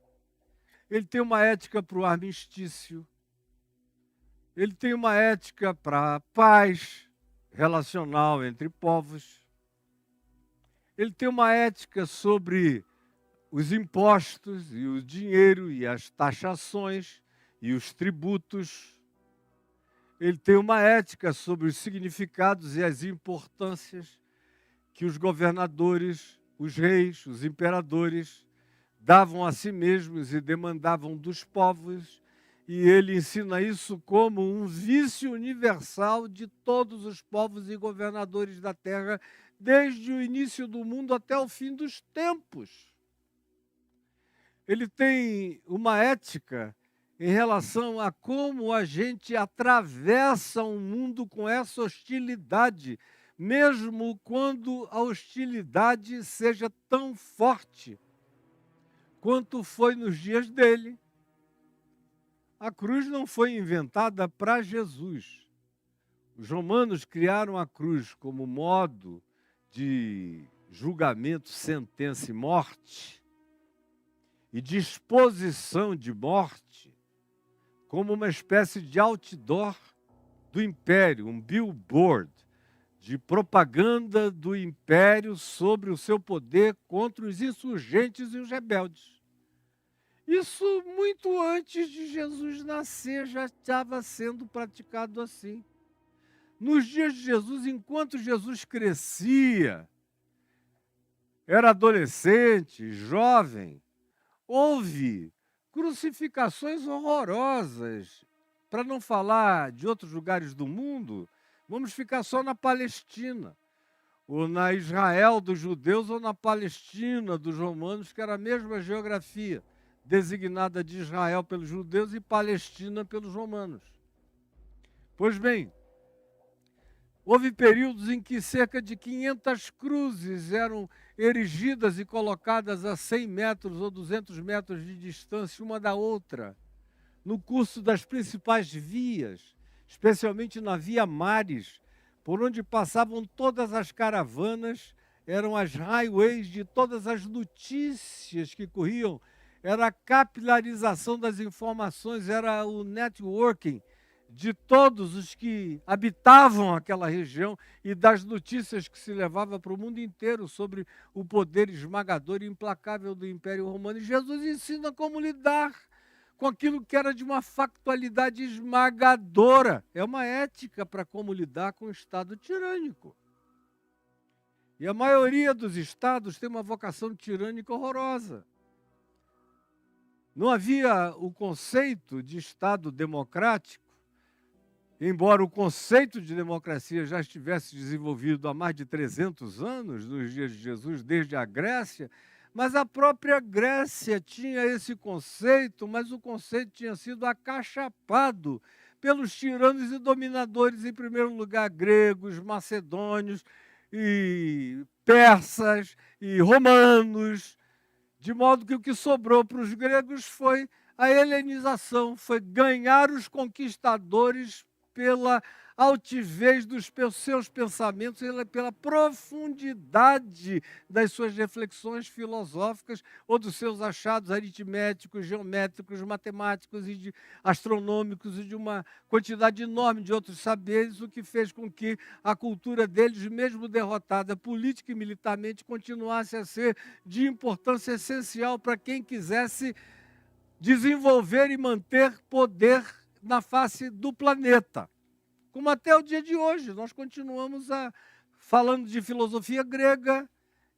Speaker 1: Ele tem uma ética para o armistício. Ele tem uma ética para a paz relacional entre povos. Ele tem uma ética sobre os impostos e o dinheiro e as taxações e os tributos. Ele tem uma ética sobre os significados e as importâncias que os governadores, os reis, os imperadores davam a si mesmos e demandavam dos povos. E ele ensina isso como um vício universal de todos os povos e governadores da terra, desde o início do mundo até o fim dos tempos. Ele tem uma ética em relação a como a gente atravessa um mundo com essa hostilidade, mesmo quando a hostilidade seja tão forte quanto foi nos dias dele. A cruz não foi inventada para Jesus. Os romanos criaram a cruz como modo de julgamento, sentença e morte, e disposição de morte, como uma espécie de outdoor do império, um billboard de propaganda do império sobre o seu poder contra os insurgentes e os rebeldes. Isso muito antes de Jesus nascer já estava sendo praticado assim. Nos dias de Jesus, enquanto Jesus crescia, era adolescente, jovem, houve crucificações horrorosas. Para não falar de outros lugares do mundo, vamos ficar só na Palestina. ou na Israel dos judeus, ou na Palestina dos romanos, que era a mesma geografia, designada de Israel pelos judeus e Palestina pelos romanos. Pois bem, houve períodos em que cerca de 500 cruzes eram erigidas e colocadas a 100 metros ou 200 metros de distância uma da outra, no curso das principais vias, especialmente na Via Maris, por onde passavam todas as caravanas, eram as highways de todas as notícias que corriam, era a capilarização das informações, era o networking de todos os que habitavam aquela região e das notícias que se levava para o mundo inteiro sobre o poder esmagador e implacável do Império Romano. E Jesus ensina como lidar com aquilo que era de uma factualidade esmagadora. É uma ética para como lidar com o Estado tirânico. E a maioria dos estados tem uma vocação tirânica horrorosa. Não havia o conceito de Estado democrático, embora o conceito de democracia já estivesse desenvolvido há mais de 300 anos, nos dias de Jesus, desde a Grécia, mas a própria Grécia tinha esse conceito, mas o conceito tinha sido acachapado pelos tiranos e dominadores, em primeiro lugar, gregos, macedônios, e persas e romanos, de modo que o que sobrou para os gregos foi a helenização, foi ganhar os conquistadores pela altivez dos seus pensamentos, pela profundidade das suas reflexões filosóficas ou dos seus achados aritméticos, geométricos, matemáticos e astronômicos e de uma quantidade enorme de outros saberes, o que fez com que a cultura deles, mesmo derrotada política e militarmente, continuasse a ser de importância essencial para quem quisesse desenvolver e manter poder na face do planeta. Como até o dia de hoje, nós continuamos falando de filosofia grega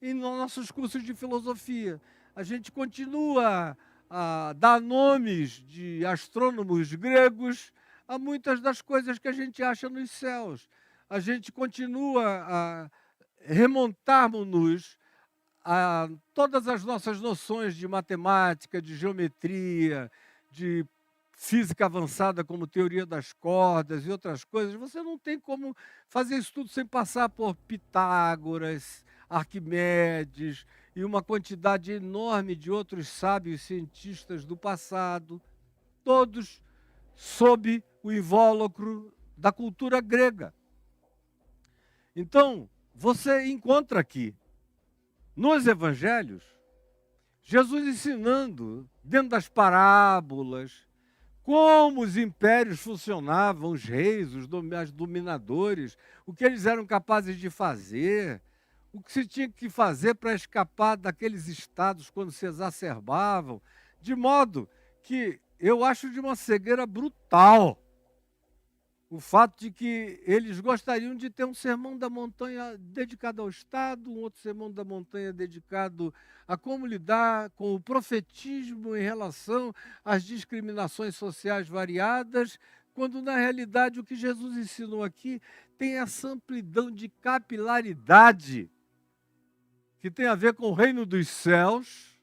Speaker 1: em nossos cursos de filosofia. A gente continua a dar nomes de astrônomos gregos a muitas das coisas que a gente acha nos céus. A gente continua a remontarmos-nos a todas as nossas noções de matemática, de geometria, de física avançada como teoria das cordas e outras coisas. Você não tem como fazer isso tudo sem passar por Pitágoras, Arquimedes e uma quantidade enorme de outros sábios cientistas do passado, todos sob o invólucro da cultura grega. Então, você encontra aqui, nos evangelhos, Jesus ensinando, dentro das parábolas, como os impérios funcionavam, os reis, os dominadores, o que eles eram capazes de fazer, o que se tinha que fazer para escapar daqueles estados quando se exacerbavam, de modo que eu acho de uma cegueira brutal o fato de que eles gostariam de ter um sermão da montanha dedicado ao Estado, um outro sermão da montanha dedicado a como lidar com o profetismo em relação às discriminações sociais variadas, quando na realidade o que Jesus ensinou aqui tem essa amplidão de capilaridade que tem a ver com o reino dos céus,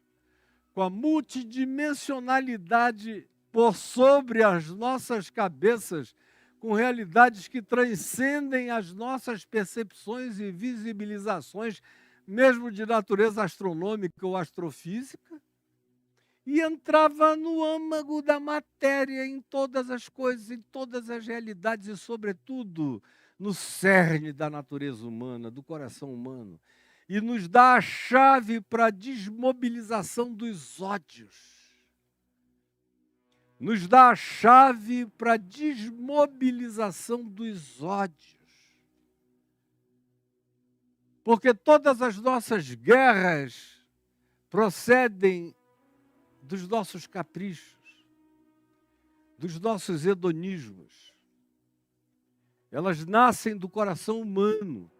Speaker 1: com a multidimensionalidade por sobre as nossas cabeças, com realidades que transcendem as nossas percepções e visibilizações, mesmo de natureza astronômica ou astrofísica, e entrava no âmago da matéria, em todas as coisas, em todas as realidades e, sobretudo, no cerne da natureza humana, do coração humano, e nos dá a chave para a desmobilização dos ódios. Nos dá a chave para a desmobilização dos ódios. Porque todas as nossas guerras procedem dos nossos caprichos, dos nossos hedonismos. Elas nascem do coração humano,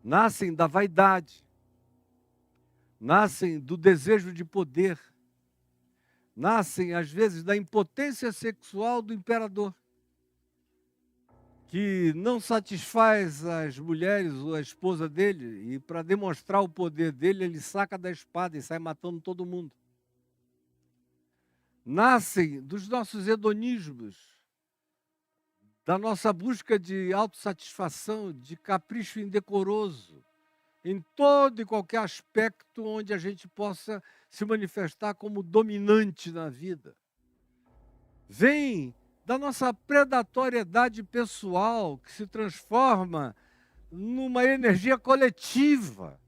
Speaker 1: nascem da vaidade, nascem do desejo de poder, nascem, às vezes, da impotência sexual do imperador. que não satisfaz as mulheres ou a esposa dele, e para demonstrar o poder dele, ele saca da espada e sai matando todo mundo. Nascem dos nossos hedonismos, da nossa busca de autossatisfação, de capricho indecoroso, em todo e qualquer aspecto onde a gente possa se manifestar como dominante na vida. Vem da nossa predatoriedade pessoal, que se transforma numa energia coletiva,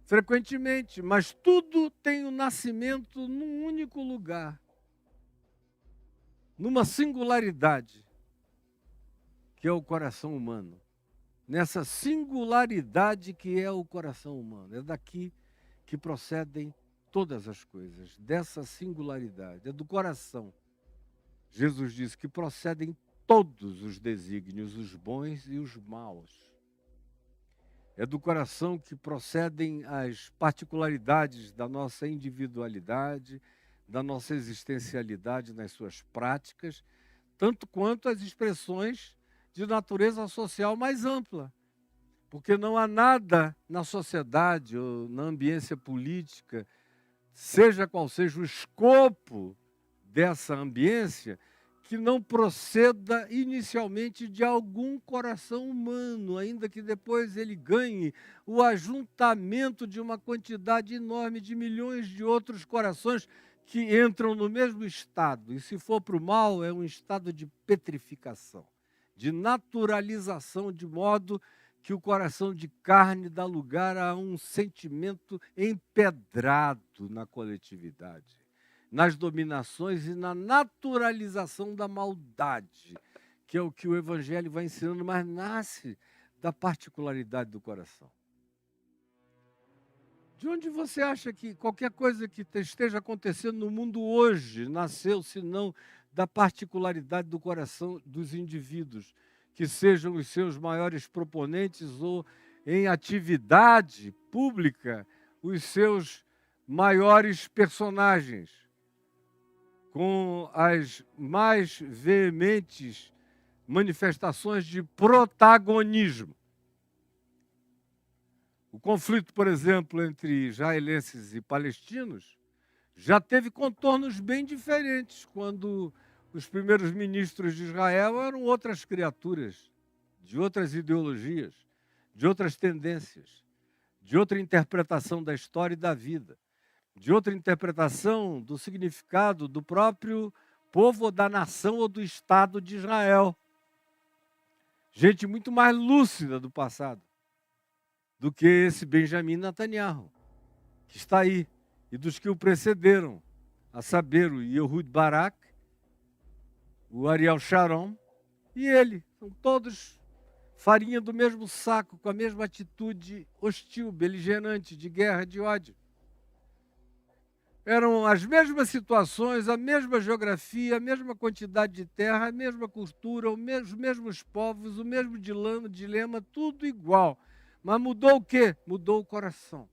Speaker 1: frequentemente, mas tudo tem o nascimento num único lugar, numa singularidade, que é o coração humano. Nessa singularidade que é o coração humano. É daqui que procedem todas as coisas, dessa singularidade, é do coração. Jesus disse que procedem todos os desígnios, os bons e os maus. É do coração que procedem as particularidades da nossa individualidade, da nossa existencialidade nas suas práticas, tanto quanto as expressões de natureza social mais ampla. Porque não há nada na sociedade ou na ambiência política, seja qual seja o escopo dessa ambiência, que não proceda inicialmente de algum coração humano, ainda que depois ele ganhe o ajuntamento de uma quantidade enorme de milhões de outros corações que entram no mesmo estado. E se for para o mal, é um estado de petrificação, de naturalização, de modo que o coração de carne dá lugar a um sentimento empedrado na coletividade, nas dominações e na naturalização da maldade, que é o que o Evangelho vai ensinando, mas nasce da particularidade do coração. De onde você acha que qualquer coisa que esteja acontecendo no mundo hoje nasceu, senão da particularidade do coração dos indivíduos, que sejam os seus maiores proponentes ou em atividade pública, os seus maiores personagens, com as mais veementes manifestações de protagonismo. O conflito, por exemplo, entre israelenses e palestinos já teve contornos bem diferentes, quando os primeiros ministros de Israel eram outras criaturas, de outras ideologias, de outras tendências, de outra interpretação da história e da vida, de outra interpretação do significado do próprio povo ou da nação ou do Estado de Israel. Gente muito mais lúcida do passado do que esse Benjamin Netanyahu, que está aí, e dos que o precederam, a saber, o Ehud Barak, o Ariel Sharon e ele. São todos farinha do mesmo saco, com a mesma atitude hostil, beligerante, de guerra, de ódio. Eram as mesmas situações, a mesma geografia, a mesma quantidade de terra, a mesma cultura, os mesmos povos, o mesmo dilema, tudo igual. Mas mudou o quê? Mudou o coração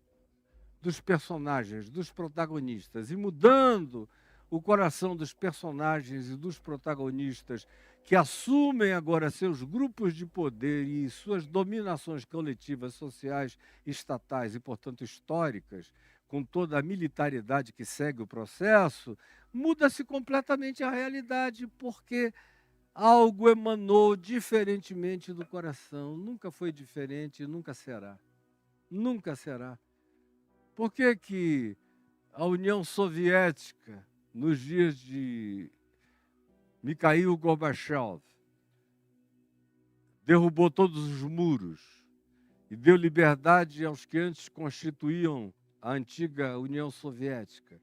Speaker 1: dos personagens, dos protagonistas. E mudando o coração dos personagens e dos protagonistas, que assumem agora seus grupos de poder e suas dominações coletivas, sociais, estatais e, portanto, históricas, com toda a militaridade que segue o processo, muda-se completamente a realidade, porque algo emanou diferentemente do coração. Nunca foi diferente e nunca será. Nunca será. Por que que a União Soviética, nos dias de Mikhail Gorbachev, derrubou todos os muros e deu liberdade aos que antes constituíam a antiga União Soviética?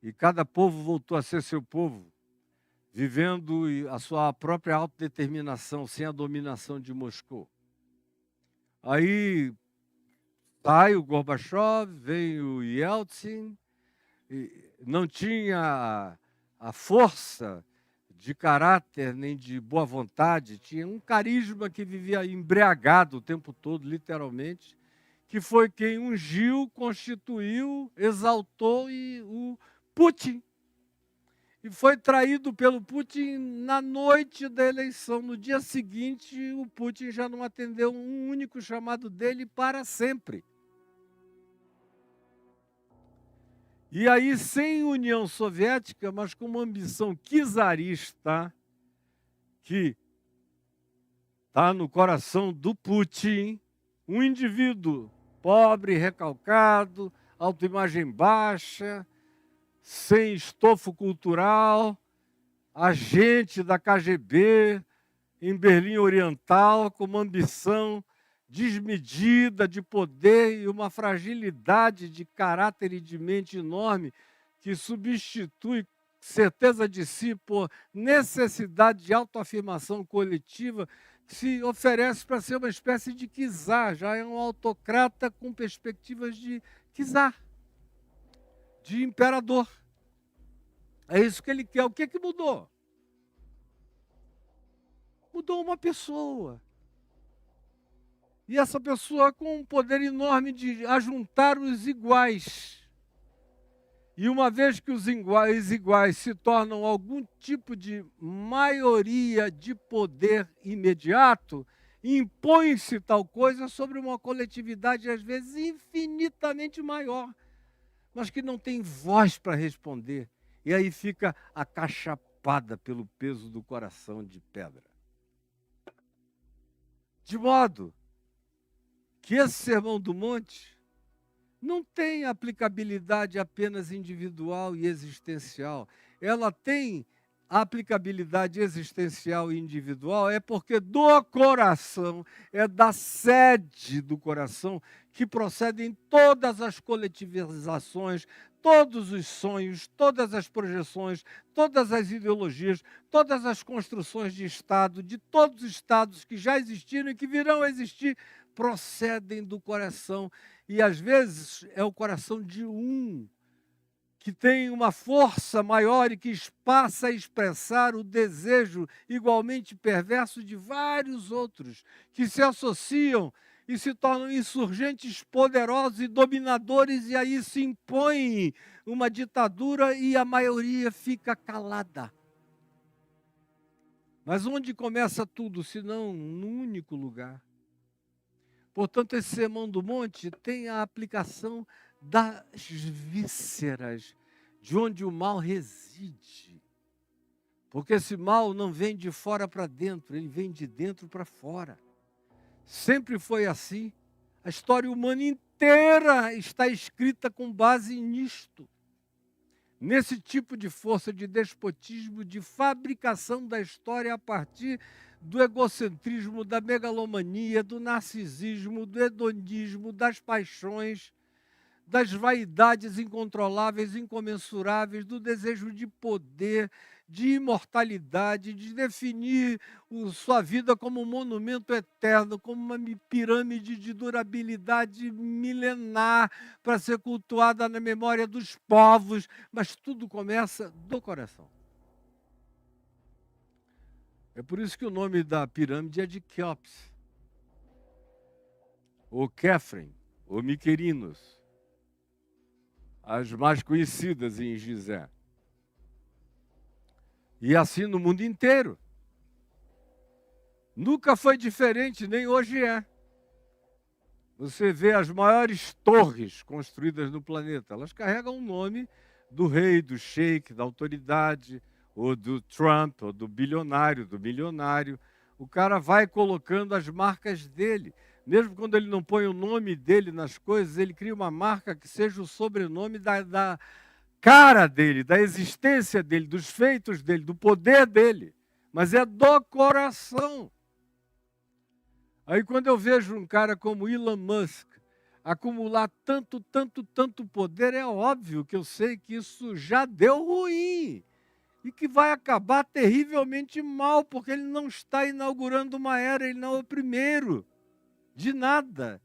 Speaker 1: E cada povo voltou a ser seu povo, vivendo a sua própria autodeterminação, sem a dominação de Moscou. Aí sai o Gorbachev, vem o Yeltsin, não tinha a força de caráter nem de boa vontade, tinha um carisma que vivia embriagado o tempo todo, literalmente, que foi quem ungiu, constituiu, exaltou o Putin. e foi traído pelo Putin na noite da eleição. No dia seguinte, o Putin já não atendeu um único chamado dele para sempre. E aí, sem União Soviética, mas com uma ambição czarista, que está no coração do Putin, um indivíduo pobre, recalcado, autoimagem baixa, sem estofo cultural, agente da KGB em Berlim Oriental, com uma ambição desmedida de poder e uma fragilidade de caráter e de mente enorme, que substitui certeza de si por necessidade de autoafirmação coletiva, que se oferece para ser uma espécie de czar, já é um autocrata com perspectivas de czar, de imperador. É isso que ele quer. O que mudou? Mudou uma pessoa. E essa pessoa com um poder enorme de ajuntar os iguais. E uma vez que os iguais se tornam algum tipo de maioria de poder imediato, impõe-se tal coisa sobre uma coletividade, às vezes, infinitamente maior, mas que não tem voz para responder. E aí fica acachapada pelo peso do coração de pedra. De modo que esse Sermão do Monte não tem aplicabilidade apenas individual e existencial. Ela tem aplicabilidade existencial e individual, é porque do coração, é da sede do coração, que procedem todas as coletivizações, todos os sonhos, todas as projeções, todas as ideologias, todas as construções de Estado, de todos os Estados que já existiram e que virão a existir, procedem do coração. E às vezes é o coração de um que tem uma força maior e que passa a expressar o desejo igualmente perverso de vários outros, que se associam e se tornam insurgentes poderosos e dominadores, e aí se impõe uma ditadura e a maioria fica calada. Mas onde começa tudo, se não num único lugar? Portanto, esse Sermão do Monte tem a aplicação das vísceras, de onde o mal reside. Porque esse mal não vem de fora para dentro, ele vem de dentro para fora. Sempre foi assim. A história humana inteira está escrita com base nisto. Nesse tipo de força de despotismo, de fabricação da história a partir do egocentrismo, da megalomania, do narcisismo, do hedonismo, das paixões, das vaidades incontroláveis, incomensuráveis, do desejo de poder, de imortalidade, de definir sua vida como um monumento eterno, como uma pirâmide de durabilidade milenar para ser cultuada na memória dos povos, mas tudo começa do coração. É por isso que o nome da pirâmide é de Quéops, ou Kéfren, ou Miquerinos, as mais conhecidas em Gizé. E assim no mundo inteiro. Nunca foi diferente, nem hoje é. Você vê as maiores torres construídas no planeta, elas carregam o nome do rei, do sheik, da autoridade, ou do Trump, ou do bilionário, do milionário. O cara vai colocando as marcas dele. Mesmo quando ele não põe o nome dele nas coisas, ele cria uma marca que seja o sobrenome da cara dele, da existência dele, dos feitos dele, do poder dele. Mas é do coração. Aí quando eu vejo um cara como Elon Musk acumular tanto poder, é óbvio que eu sei que isso já deu ruim. E que vai acabar terrivelmente mal, porque ele não está inaugurando uma era, ele não é o primeiro de nada.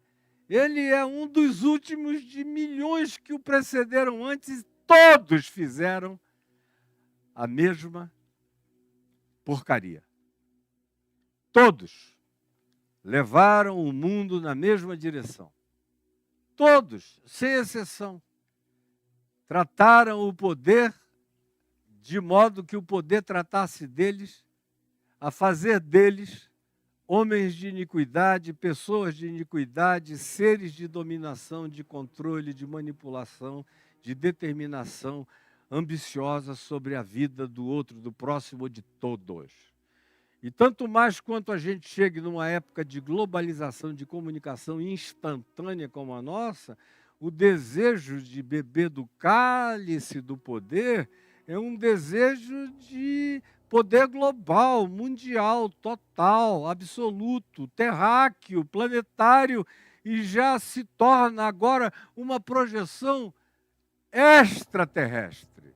Speaker 1: Ele é um dos últimos de milhões que o precederam antes, e todos fizeram a mesma porcaria. Todos levaram o mundo na mesma direção. Todos, sem exceção, trataram o poder de modo que o poder tratasse deles, a fazer deles homens de iniquidade, pessoas de iniquidade, seres de dominação, de controle, de manipulação, de determinação ambiciosa sobre a vida do outro, do próximo, de todos. E tanto mais quanto a gente chegue numa época de globalização, de comunicação instantânea como a nossa, o desejo de beber do cálice do poder é um desejo de poder global, mundial, total, absoluto, terráqueo, planetário, e já se torna agora uma projeção extraterrestre,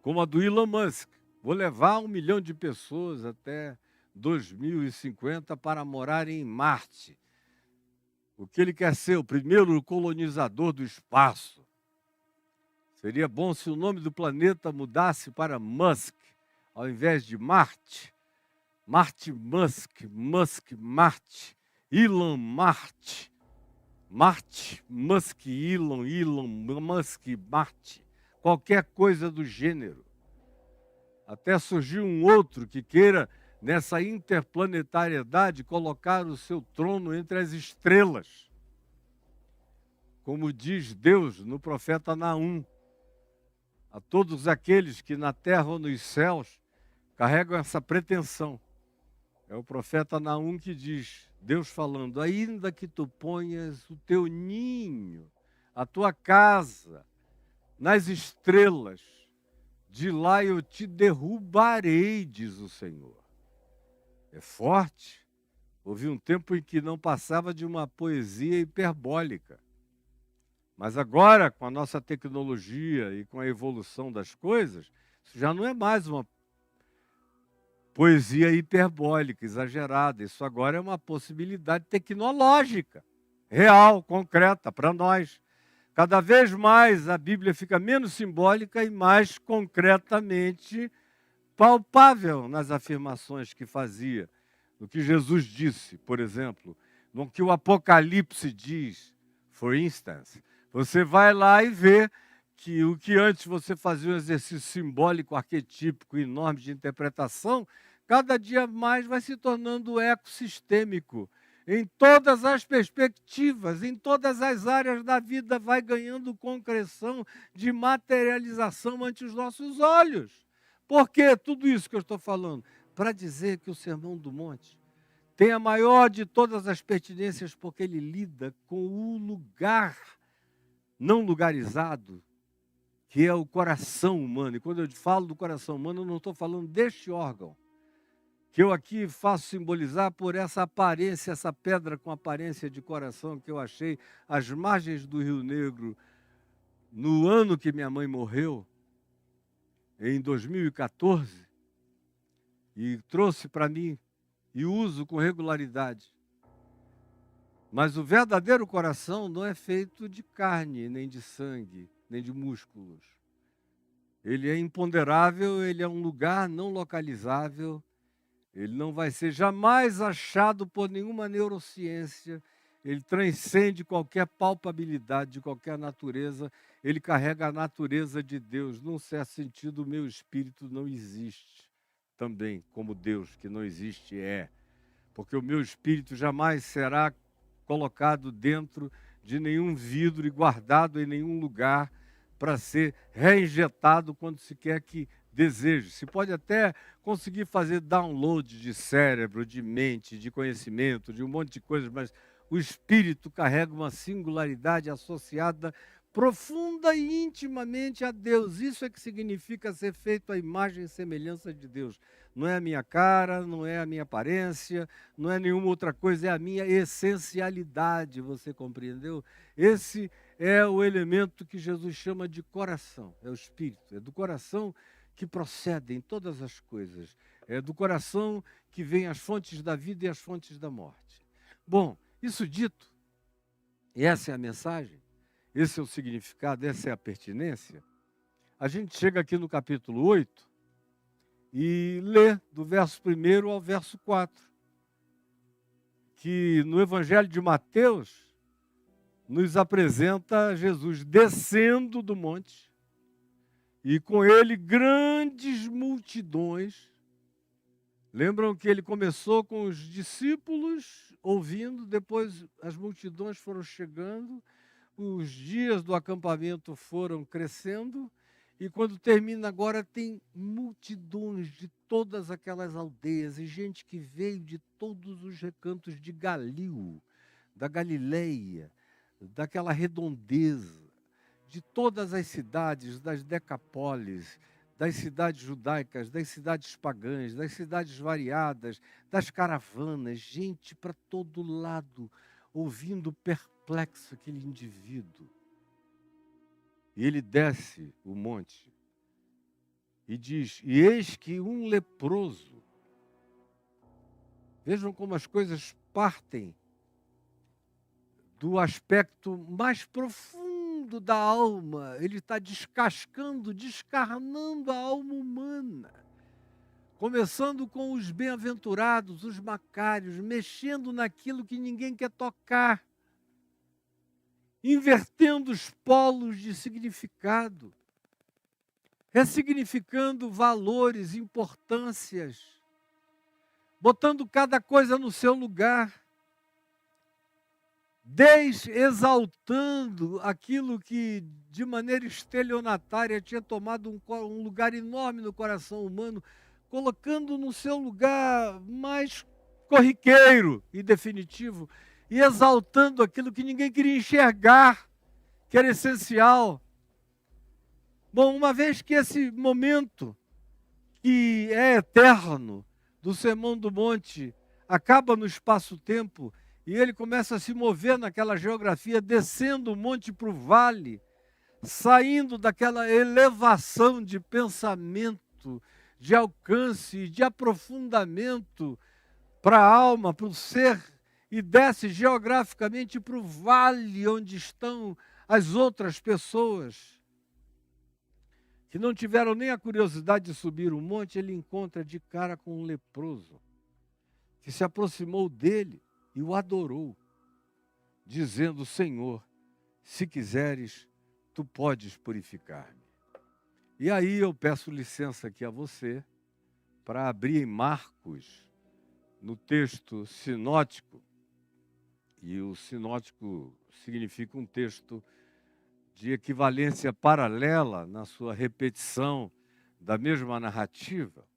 Speaker 1: como a do Elon Musk. Vou levar 1 milhão de pessoas até 2050 para morarem em Marte. O que ele quer ser? O primeiro colonizador do espaço. Seria bom se o nome do planeta mudasse para Musk, ao invés de Marte. Marte Musk, Musk Marte, Elon Marte. Marte, Musk, Elon, Elon Musk, Marte. Qualquer coisa do gênero. Até surgiu um outro que queira, nessa interplanetariedade, colocar o seu trono entre as estrelas. Como diz Deus no profeta Naum, a todos aqueles que na terra ou nos céus carregam essa pretensão. É o profeta Naum que diz, Deus falando, ainda que tu ponhas o teu ninho, a tua casa, nas estrelas, de lá eu te derrubarei, diz o Senhor. É forte. Houve um tempo em que não passava de uma poesia hiperbólica. Mas agora, com a nossa tecnologia e com a evolução das coisas, isso já não é mais uma poesia hiperbólica, exagerada. Isso agora é uma possibilidade tecnológica, real, concreta, para nós. Cada vez mais a Bíblia fica menos simbólica e mais concretamente palpável nas afirmações que fazia. No que Jesus disse, por exemplo, no que o Apocalipse diz, for instance. Você vai lá e vê que o que antes você fazia um exercício simbólico, arquetípico, enorme de interpretação, cada dia mais vai se tornando ecossistêmico. Em todas as perspectivas, em todas as áreas da vida, vai ganhando concreção de materialização ante os nossos olhos. Por que tudo isso que eu estou falando? Para dizer que o Sermão do Monte tem a maior de todas as pertinências, porque ele lida com o lugar não lugarizado, que é o coração humano. E quando eu falo do coração humano, eu não estou falando deste órgão, que eu aqui faço simbolizar por essa aparência, essa pedra com aparência de coração que eu achei às margens do Rio Negro, no ano que minha mãe morreu, em 2014, e trouxe para mim e uso com regularidade. Mas o verdadeiro coração não é feito de carne, nem de sangue, nem de músculos. Ele é imponderável, ele é um lugar não localizável, ele não vai ser jamais achado por nenhuma neurociência, ele transcende qualquer palpabilidade de qualquer natureza, ele carrega a natureza de Deus. Num certo sentido, o meu espírito não existe também, como Deus, que não existe, é. Porque o meu espírito jamais será colocado dentro de nenhum vidro e guardado em nenhum lugar para ser reinjetado quando se quer que deseje. Se pode até conseguir fazer download de cérebro, de mente, de conhecimento, de um monte de coisas, mas o espírito carrega uma singularidade associada profunda e intimamente a Deus. Isso é que significa ser feito à imagem e semelhança de Deus. Não é a minha cara, não é a minha aparência, não é nenhuma outra coisa, é a minha essencialidade, você compreendeu? Esse é o elemento que Jesus chama de coração, é o espírito, é do coração que procedem todas as coisas, é do coração que vêm as fontes da vida e as fontes da morte. Bom, isso dito, e essa é a mensagem, esse é o significado, essa é a pertinência, a gente chega aqui no capítulo 8 e lê do verso 1 ao verso 4, que no Evangelho de Mateus nos apresenta Jesus descendo do monte e com ele grandes multidões. Lembram que ele começou com os discípulos ouvindo, depois as multidões foram chegando, os dias do acampamento foram crescendo, e quando termina agora tem multidões de todas aquelas aldeias, e gente que veio de todos os recantos de Galil, da Galileia, daquela redondeza, de todas as cidades, das Decapólis, das cidades judaicas, das cidades pagãs, das cidades variadas, das caravanas, gente para todo lado, ouvindo perplexo aquele indivíduo. E ele desce o monte e diz: e eis que um leproso. Vejam como as coisas partem do aspecto mais profundo da alma. Ele está descascando, descarnando a alma humana. Começando com os bem-aventurados, os macários, mexendo naquilo que ninguém quer tocar. Invertendo os polos de significado. Ressignificando valores, importâncias. Botando cada coisa no seu lugar. Desexaltando aquilo que, de maneira estelionatária, tinha tomado um lugar enorme no coração humano, colocando no seu lugar mais corriqueiro e definitivo, e exaltando aquilo que ninguém queria enxergar, que era essencial. Bom, uma vez que esse momento, que é eterno, do Sermão do Monte, acaba no espaço-tempo, e ele começa a se mover naquela geografia, descendo o monte para o vale, saindo daquela elevação de pensamento, de alcance, de aprofundamento para a alma, para o ser, e desce geograficamente para o vale onde estão as outras pessoas que não tiveram nem a curiosidade de subir o monte. Ele encontra de cara com um leproso que se aproximou dele e o adorou, dizendo: Senhor, se quiseres, tu podes purificar-me. E aí eu peço licença aqui a você para abrir em Marcos, no texto sinótico, e o sinótico significa um texto de equivalência paralela na sua repetição da mesma narrativa.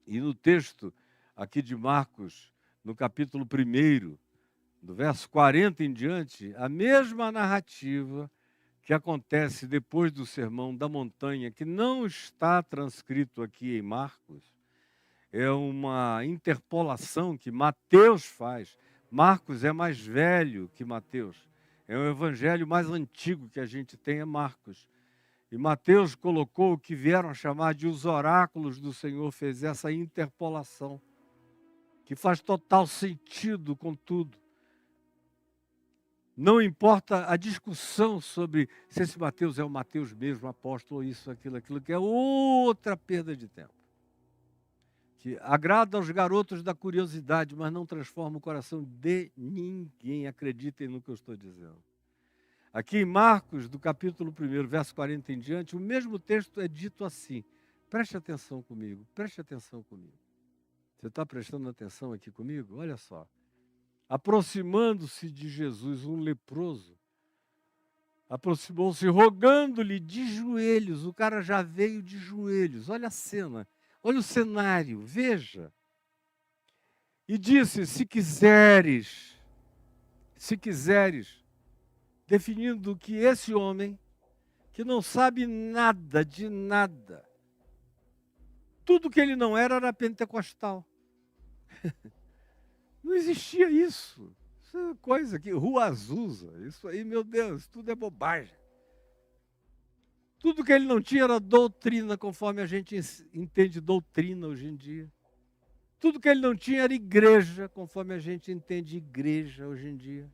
Speaker 1: E no texto aqui de Marcos, no capítulo 1, do verso 40 em diante, a mesma narrativa que acontece depois do Sermão da Montanha, que não está transcrito aqui em Marcos, é uma interpolação que Mateus faz. Marcos é mais velho que Mateus. É o evangelho mais antigo que a gente tem, é Marcos. E Mateus colocou o que vieram a chamar de os oráculos do Senhor, fez essa interpolação, que faz total sentido com tudo. Não importa a discussão sobre se esse Mateus é o Mateus mesmo, apóstolo, isso, aquilo, que é outra perda de tempo. Que agrada aos garotos da curiosidade, mas não transforma o coração de ninguém. Acreditem no que eu estou dizendo. Aqui em Marcos, do capítulo 1, verso 40 em diante, o mesmo texto é dito assim. Preste atenção comigo, preste atenção comigo. Você está prestando atenção aqui comigo? Olha só. Aproximando-se de Jesus, um leproso, aproximou-se rogando-lhe de joelhos. O cara já veio de joelhos. Olha a cena, olha o cenário, veja. E disse: se quiseres, definindo que esse homem, que não sabe nada de nada, tudo que ele não era pentecostal. Não existia isso. Isso é coisa que Rua Azusa. Isso aí, meu Deus, tudo é bobagem. Tudo que ele não tinha era doutrina, conforme a gente entende doutrina hoje em dia. Tudo que ele não tinha era igreja, conforme a gente entende igreja hoje em dia.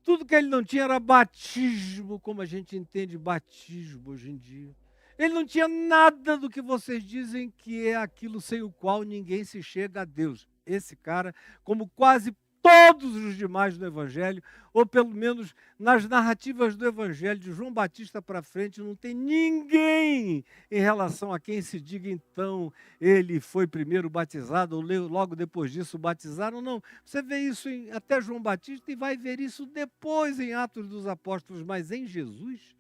Speaker 1: Tudo que ele não tinha era batismo, como a gente entende batismo hoje em dia. Ele não tinha nada do que vocês dizem que é aquilo sem o qual ninguém se chega a Deus. Esse cara, como quase todos os demais do Evangelho, ou pelo menos nas narrativas do Evangelho, de João Batista para frente, não tem ninguém em relação a quem se diga, então, ele foi primeiro batizado, ou logo depois disso batizaram. Não, você vê isso até João Batista e vai ver isso depois em Atos dos Apóstolos, mas em Jesus,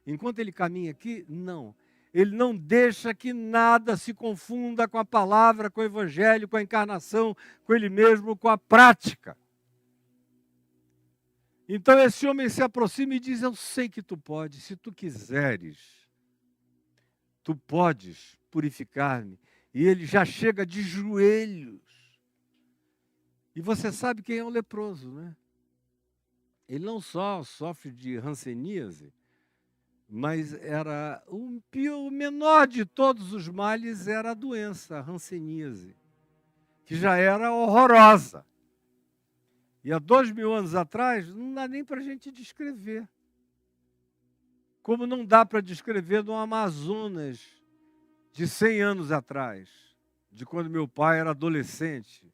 Speaker 1: enquanto ele caminha aqui, não. Ele não deixa que nada se confunda com a palavra, com o Evangelho, com a encarnação, com ele mesmo, com a prática. Então esse homem se aproxima e diz: eu sei que tu podes, se tu quiseres, tu podes purificar-me. E ele já chega de joelhos. E você sabe quem é o leproso, né? Ele não só sofre de hanseníase, mas era o menor de todos os males era a doença, a hanseníase, que já era horrorosa. E há 2000 anos atrás, não dá nem para a gente descrever. Como não dá para descrever no Amazonas de 100 anos atrás, de quando meu pai era adolescente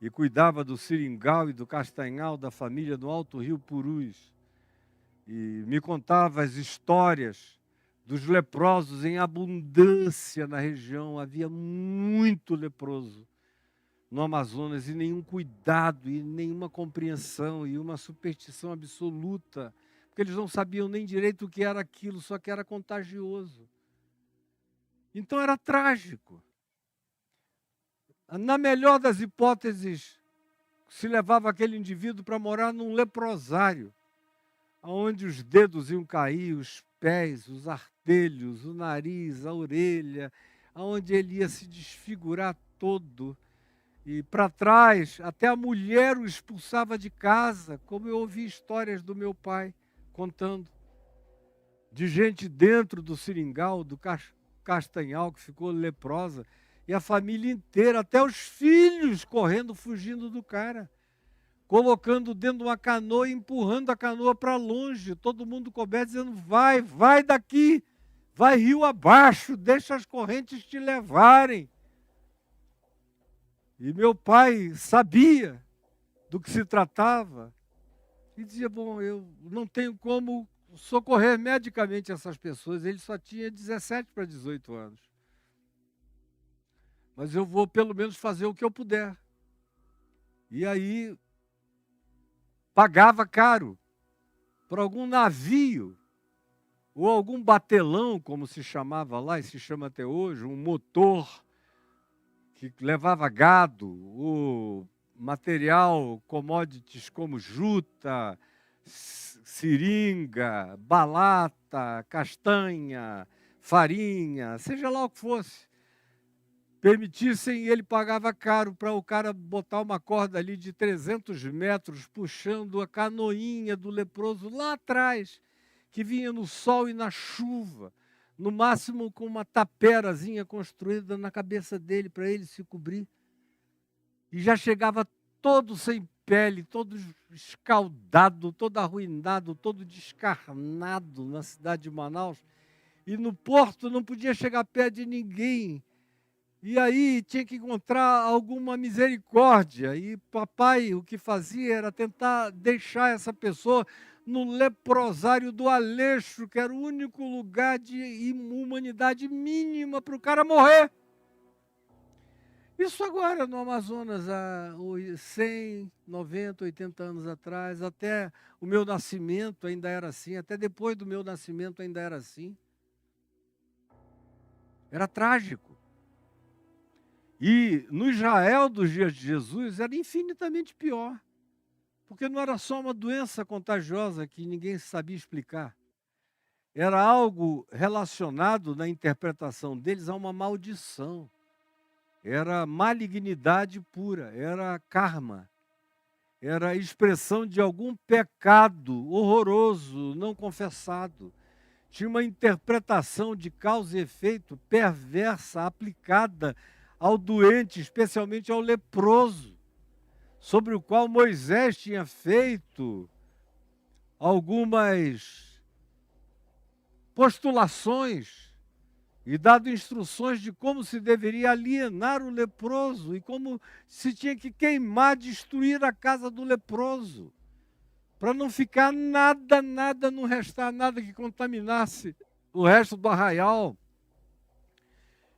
Speaker 1: e cuidava do seringal e do castanhal da família do Alto Rio Purus. E me contava as histórias dos leprosos em abundância na região. Havia muito leproso no Amazonas e nenhum cuidado e nenhuma compreensão e uma superstição absoluta, porque eles não sabiam nem direito o que era aquilo, só que era contagioso. Então era trágico. Na melhor das hipóteses, se levava aquele indivíduo para morar num leprosário, onde os dedos iam cair, os pés, os artelhos, o nariz, a orelha, onde ele ia se desfigurar todo. E para trás, até a mulher o expulsava de casa, como eu ouvi histórias do meu pai contando, de gente dentro do seringal, do castanhal, que ficou leprosa, e a família inteira, até os filhos correndo, fugindo do cara, colocando dentro de uma canoa e empurrando a canoa para longe, todo mundo coberto, dizendo: vai daqui, vai rio abaixo, deixa as correntes te levarem. E meu pai sabia do que se tratava e dizia: bom, eu não tenho como socorrer medicamente essas pessoas. Ele só tinha 17 para 18 anos. Mas eu vou pelo menos fazer o que eu puder. E aí pagava caro para algum navio ou algum batelão, como se chamava lá e se chama até hoje, um motor que levava gado, o material, commodities como juta, seringa, balata, castanha, farinha, seja lá o que fosse, permitissem, e ele pagava caro para o cara botar uma corda ali de 300 metros, puxando a canoinha do leproso lá atrás, que vinha no sol e na chuva, no máximo com uma taperazinha construída na cabeça dele para ele se cobrir. E já chegava todo sem pele, todo escaldado, todo arruinado, todo descarnado na cidade de Manaus. E no porto não podia chegar perto de ninguém. E aí tinha que encontrar alguma misericórdia. E papai o que fazia era tentar deixar essa pessoa no leprosário do Aleixo, que era o único lugar de humanidade mínima para o cara morrer. Isso agora no Amazonas, há 100, 90, 80 anos atrás, até o meu nascimento ainda era assim, até depois do meu nascimento ainda era assim. Era trágico. E no Israel dos dias de Jesus era infinitamente pior, porque não era só uma doença contagiosa que ninguém sabia explicar. Era algo relacionado na interpretação deles a uma maldição. Era malignidade pura, era karma, era a expressão de algum pecado horroroso, não confessado. Tinha uma interpretação de causa e efeito perversa, aplicada ao doente, especialmente ao leproso, sobre o qual Moisés tinha feito algumas postulações e dado instruções de como se deveria alienar o leproso e como se tinha que queimar, destruir a casa do leproso, para não ficar nada, não restar nada que contaminasse o resto do arraial.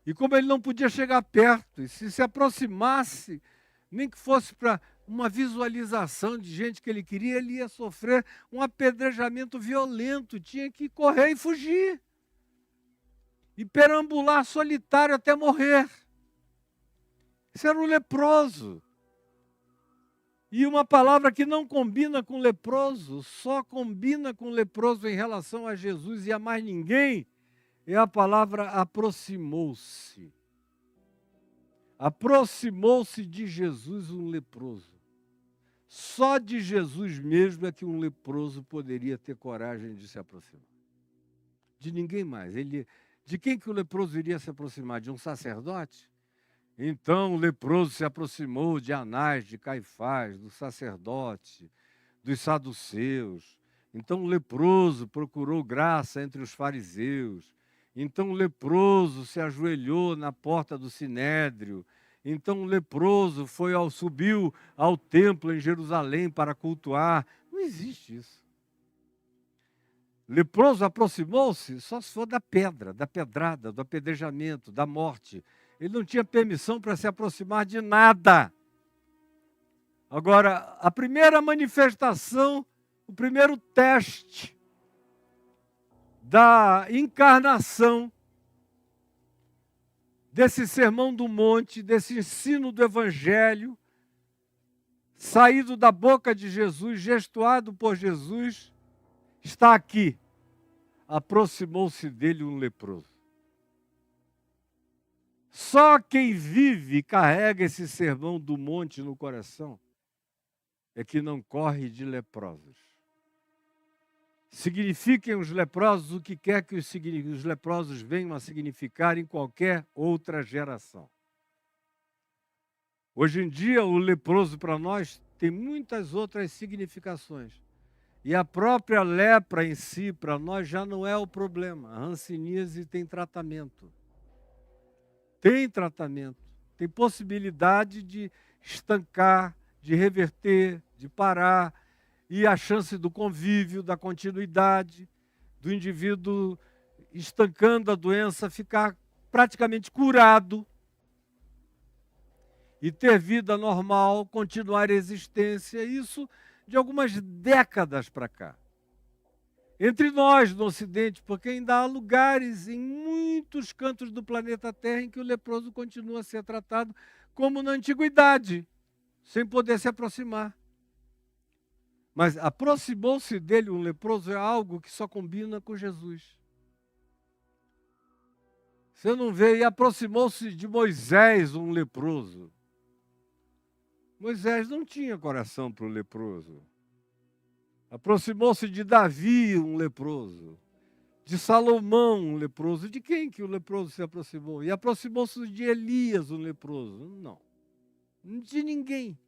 Speaker 1: E como ele não podia chegar perto, e se aproximasse, nem que fosse para uma visualização de gente que ele queria, ele ia sofrer um apedrejamento violento, tinha que correr e fugir. E perambular solitário até morrer. Esse era o leproso. E uma palavra que não combina com leproso, só combina com leproso em relação a Jesus e a mais ninguém, é a palavra aproximou-se. Aproximou-se de Jesus um leproso. Só de Jesus mesmo é que um leproso poderia ter coragem de se aproximar. De ninguém mais. De quem que o leproso iria se aproximar? De um sacerdote? Então o leproso se aproximou de Anás, de Caifás, do sacerdote, dos saduceus. Então o leproso procurou graça entre os fariseus. Então o leproso se ajoelhou na porta do sinédrio. Então o leproso subiu ao templo em Jerusalém para cultuar. Não existe isso. Leproso aproximou-se só se for da pedra, da pedrada, do apedrejamento, da morte. Ele não tinha permissão para se aproximar de nada. Agora, a primeira manifestação, o primeiro teste da encarnação desse sermão do monte, desse ensino do evangelho, saído da boca de Jesus, gestuado por Jesus, está aqui. Aproximou-se dele um leproso. Só quem vive e carrega esse sermão do monte no coração é que não corre de leprosos. Signifiquem os leprosos o que quer que os leprosos venham a significar em qualquer outra geração. Hoje em dia, o leproso para nós tem muitas outras significações. E a própria lepra em si, para nós, já não é o problema. A hanseníase tem tratamento. Tem tratamento. Tem possibilidade de estancar, de reverter, de parar. E a chance do convívio, da continuidade, do indivíduo estancando a doença, ficar praticamente curado e ter vida normal, continuar a existência. Isso de algumas décadas para cá. Entre nós, no Ocidente, porque ainda há lugares em muitos cantos do planeta Terra em que o leproso continua a ser tratado como na antiguidade, sem poder se aproximar. Mas aproximou-se dele um leproso é algo que só combina com Jesus. Você não vê, e aproximou-se de Moisés um leproso. Moisés não tinha coração para o leproso. Aproximou-se de Davi, um leproso. De Salomão, um leproso. De quem que o leproso se aproximou? E aproximou-se de Elias, um leproso. Não. De ninguém.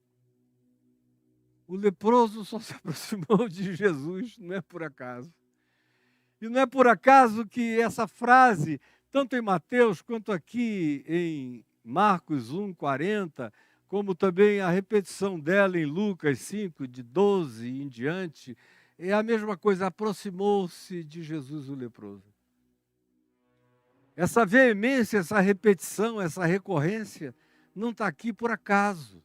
Speaker 1: O leproso só se aproximou de Jesus, não é por acaso. E não é por acaso que essa frase, tanto em Mateus quanto aqui em Marcos 1:40, como também a repetição dela em Lucas 5, de 12 em diante, é a mesma coisa, aproximou-se de Jesus o leproso. Essa veemência, essa repetição, essa recorrência, não está aqui por acaso.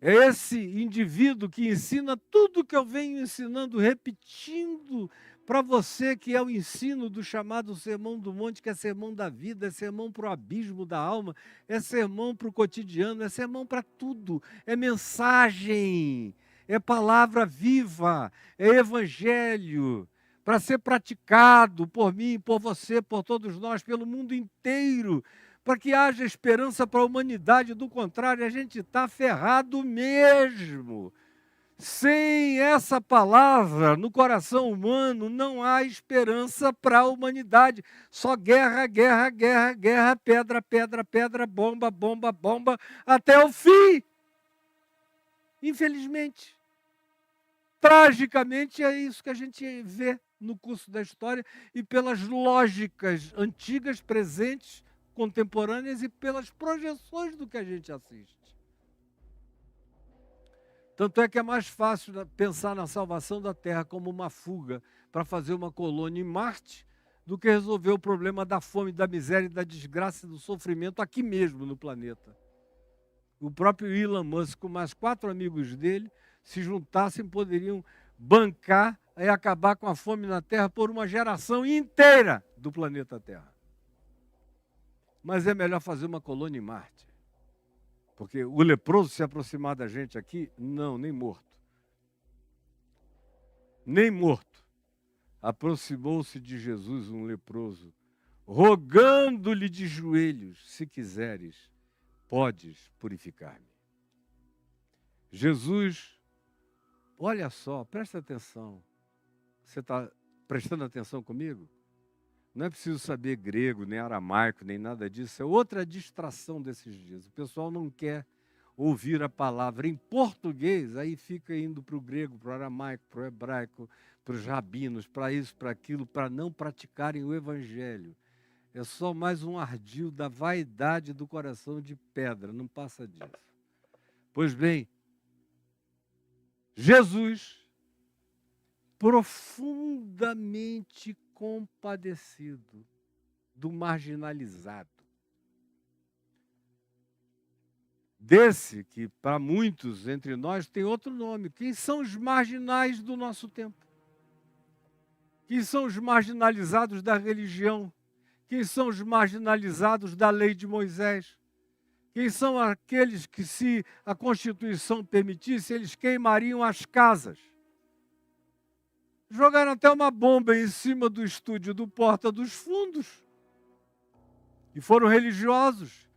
Speaker 1: É esse indivíduo que ensina tudo que eu venho ensinando, repetindo para você, que é o ensino do chamado Sermão do Monte, que é sermão da vida, é sermão para o abismo da alma, é sermão para o cotidiano, é sermão para tudo, é mensagem, é palavra viva, é evangelho, para ser praticado por mim, por você, por todos nós, pelo mundo inteiro, para que haja esperança para a humanidade. Do contrário, a gente está ferrado mesmo. Sem essa palavra no coração humano, não há esperança para a humanidade. Só guerra, guerra, guerra, guerra, pedra, pedra, pedra, bomba, bomba, bomba, até o fim. Infelizmente. Tragicamente, é isso que a gente vê no curso da história e pelas lógicas antigas, presentes, contemporâneas e pelas projeções do que a gente assiste. Tanto é que é mais fácil pensar na salvação da Terra como uma fuga para fazer uma colônia em Marte do que resolver o problema da fome, da miséria, da desgraça e do sofrimento aqui mesmo no planeta. O próprio Elon Musk, com mais 4 amigos dele, se juntassem, poderiam bancar e acabar com a fome na Terra por uma geração inteira do planeta Terra. Mas é melhor fazer uma colônia em Marte. Porque o leproso se aproximar da gente aqui, não, nem morto. Nem morto. Aproximou-se de Jesus um leproso, rogando-lhe de joelhos, se quiseres, podes purificar-me. Jesus, olha só, presta atenção. Você está prestando atenção comigo? Não é preciso saber grego, nem aramaico, nem nada disso. É outra distração desses dias. O pessoal não quer ouvir a palavra em português, aí fica indo para o grego, para o aramaico, para o hebraico, para os rabinos, para isso, para aquilo, para não praticarem o evangelho. É só mais um ardil da vaidade do coração de pedra, não passa disso. Pois bem, Jesus, profundamente compadecido do marginalizado, desse que para muitos entre nós tem outro nome. Quem são os marginais do nosso tempo? Quem são os marginalizados da religião? Quem são os marginalizados da lei de Moisés? Quem são aqueles que, se a Constituição permitisse, eles queimariam as casas? Jogaram até uma bomba em cima do estúdio do Porta dos Fundos. E foram religiosos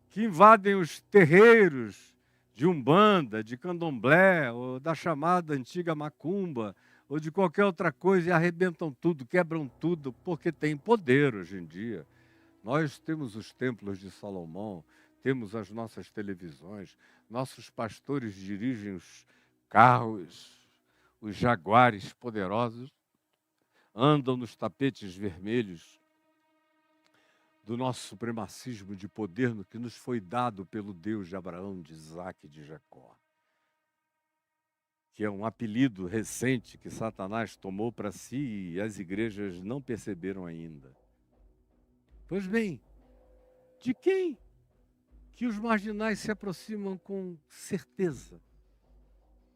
Speaker 1: que invadem os terreiros de Umbanda, de Candomblé, ou da chamada antiga Macumba, ou de qualquer outra coisa, e arrebentam tudo, quebram tudo, porque tem poder hoje em dia. Nós temos os templos de Salomão, temos as nossas televisões, nossos pastores dirigem os carros, os jaguares poderosos, andam nos tapetes vermelhos do nosso supremacismo de poder que nos foi dado pelo Deus de Abraão, de Isaac e de Jacó, que é um apelido recente que Satanás tomou para si e as igrejas não perceberam ainda. Pois bem, de quem que os marginais se aproximam com certeza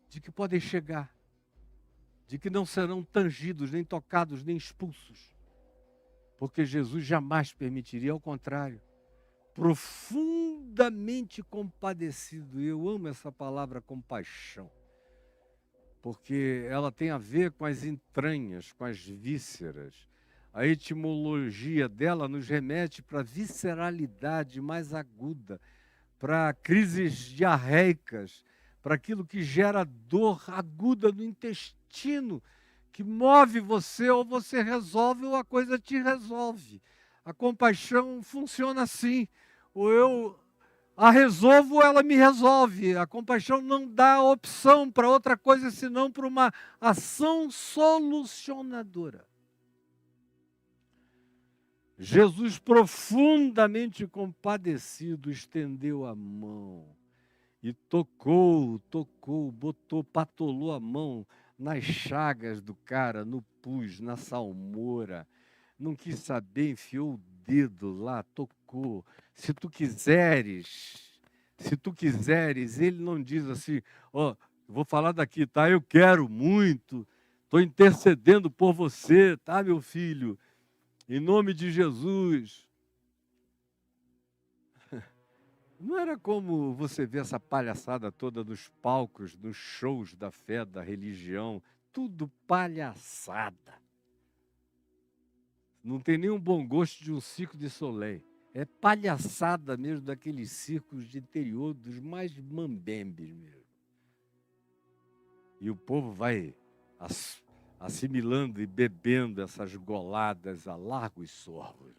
Speaker 1: de que podem chegar, de que não serão tangidos, nem tocados, nem expulsos? Porque Jesus jamais permitiria, ao contrário, profundamente compadecido. Eu amo essa palavra compaixão, porque ela tem a ver com as entranhas, com as vísceras. A etimologia dela nos remete para a visceralidade mais aguda, para crises diarreicas, para aquilo que gera dor aguda no intestino, que move você, ou você resolve, ou a coisa te resolve. A compaixão funciona assim. Ou eu a resolvo, ou ela me resolve. A compaixão não dá opção para outra coisa, senão para uma ação solucionadora. Jesus, profundamente compadecido, estendeu a mão e tocou, patolou a mão nas chagas do cara, no pus, na salmoura. Não quis saber, enfiou o dedo lá, tocou. Se tu quiseres, ele não diz assim, ó, vou falar daqui, tá? Eu quero muito, estou intercedendo por você, tá, meu filho? Em nome de Jesus. Não era como você vê essa palhaçada toda nos palcos, nos shows da fé, da religião. Tudo palhaçada. Não tem nenhum bom gosto de um circo de Soleil. É palhaçada mesmo daqueles circos de interior, dos mais mambembes mesmo. E o povo vai assimilando e bebendo essas goladas a largos sorvos.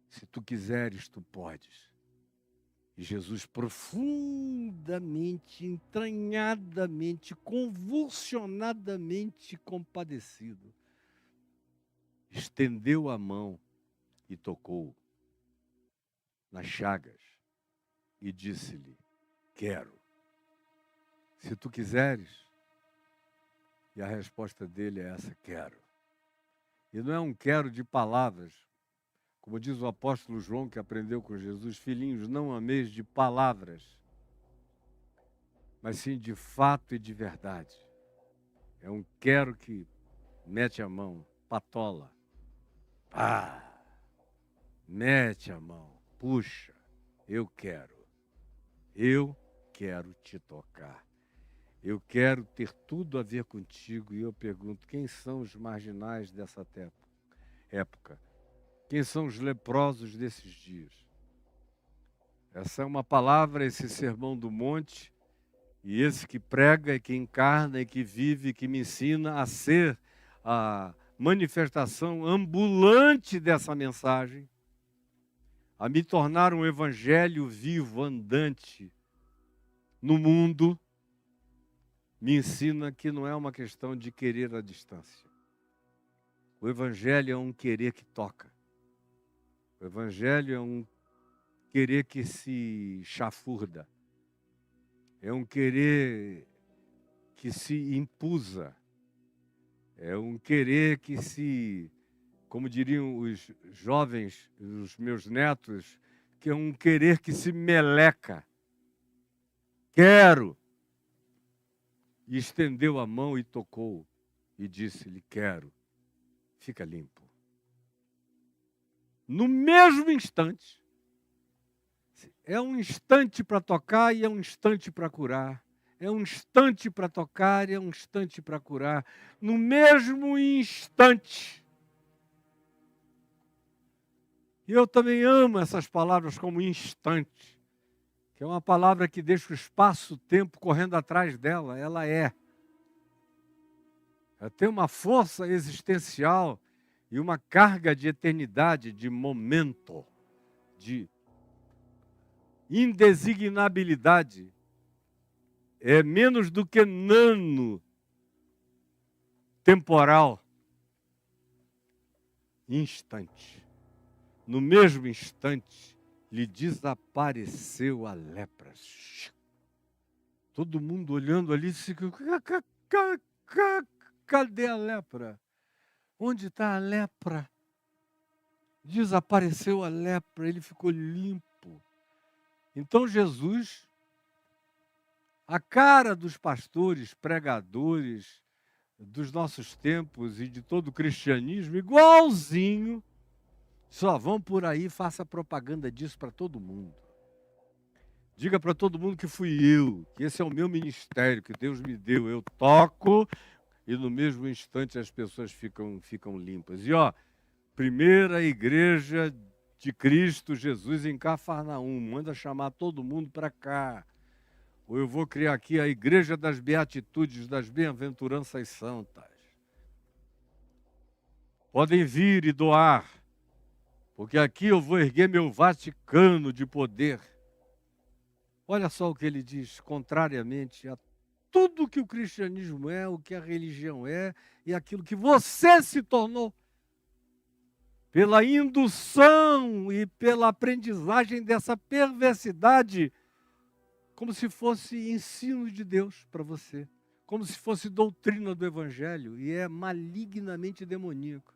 Speaker 1: Se tu quiseres, tu podes. E Jesus, profundamente, entranhadamente, convulsionadamente compadecido, estendeu a mão e tocou nas chagas e disse-lhe: quero, se tu quiseres. E a resposta dele é essa: quero. E não é um quero de palavras, como diz o apóstolo João, que aprendeu com Jesus: filhinhos, não ameis de palavras, mas sim de fato e de verdade. É um quero que mete a mão, patola, pá, mete a mão, puxa, eu quero te tocar. Eu quero ter tudo a ver contigo. E eu pergunto: quem são os marginais dessa época? Quem são os leprosos desses dias? Essa é uma palavra, esse sermão do monte, e esse que prega e que encarna e que vive, que me ensina a ser a manifestação ambulante dessa mensagem, a me tornar um evangelho vivo, andante no mundo, me ensina que não é uma questão de querer à distância. O evangelho é um querer que toca. O evangelho é um querer que se chafurda. É um querer que se impusa. É um querer que se, como diriam os jovens, os meus netos, que é um querer que se meleca. Quero. E estendeu a mão e tocou, e disse-lhe: quero, fica limpo. No mesmo instante, é um instante para tocar e é um instante para curar. É um instante para tocar e é um instante para curar. No mesmo instante. E eu também amo essas palavras como instante, que é uma palavra que deixa o espaço-tempo correndo atrás dela. Ela tem uma força existencial e uma carga de eternidade, de momento, de indesignabilidade. É menos do que nano temporal. Instante. No mesmo instante, lhe desapareceu a lepra. Todo mundo olhando ali, cadê a lepra? Onde está a lepra? Desapareceu a lepra, ele ficou limpo. Então Jesus, a cara dos pastores, pregadores dos nossos tempos e de todo o cristianismo, igualzinho, só vão por aí e faça propaganda disso para todo mundo. Diga para todo mundo que fui eu, que esse é o meu ministério, que Deus me deu. Eu toco e no mesmo instante as pessoas ficam limpas. E primeira igreja de Cristo Jesus em Cafarnaum, manda chamar todo mundo para cá. Ou eu vou criar aqui a igreja das beatitudes, das bem-aventuranças santas. Podem vir e doar, porque aqui eu vou erguer meu Vaticano de poder. Olha só o que ele diz: contrariamente a tudo que o cristianismo é, o que a religião é e aquilo que você se tornou, pela indução e pela aprendizagem dessa perversidade, como se fosse ensino de Deus para você, como se fosse doutrina do Evangelho, e é malignamente demoníaco.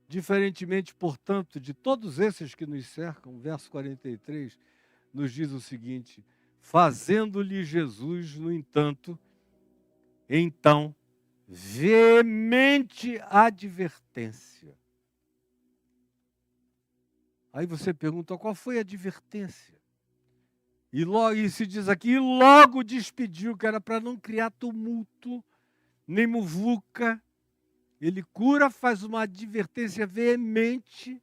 Speaker 1: Diferentemente, portanto, de todos esses que nos cercam, verso 43, nos diz o seguinte: fazendo-lhe Jesus, no entanto, então, veemente advertência. Aí você pergunta: qual foi a advertência? E se diz aqui: e logo despediu, que era para não criar tumulto, nem muvuca. Ele cura, faz uma advertência veemente.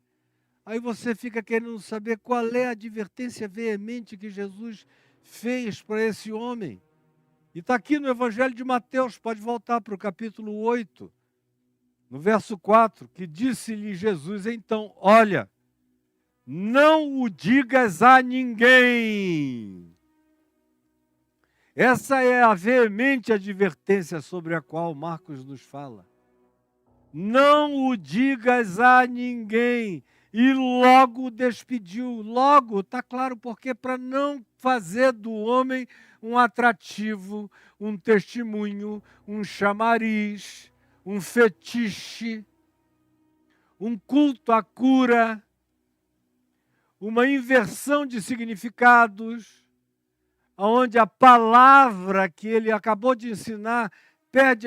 Speaker 1: Aí você fica querendo saber qual é a advertência veemente que Jesus fez para esse homem. E está aqui no Evangelho de Mateus, pode voltar para o capítulo 8, no verso 4, que disse-lhe Jesus: então, olha, não o digas a ninguém. Essa é a veemente advertência sobre a qual Marcos nos fala. Não o digas a ninguém. E logo despediu. Logo, está claro porque para não fazer do homem um atrativo, um testemunho, um chamariz, um fetiche, um culto à cura, uma inversão de significados, onde a palavra que ele acabou de ensinar perde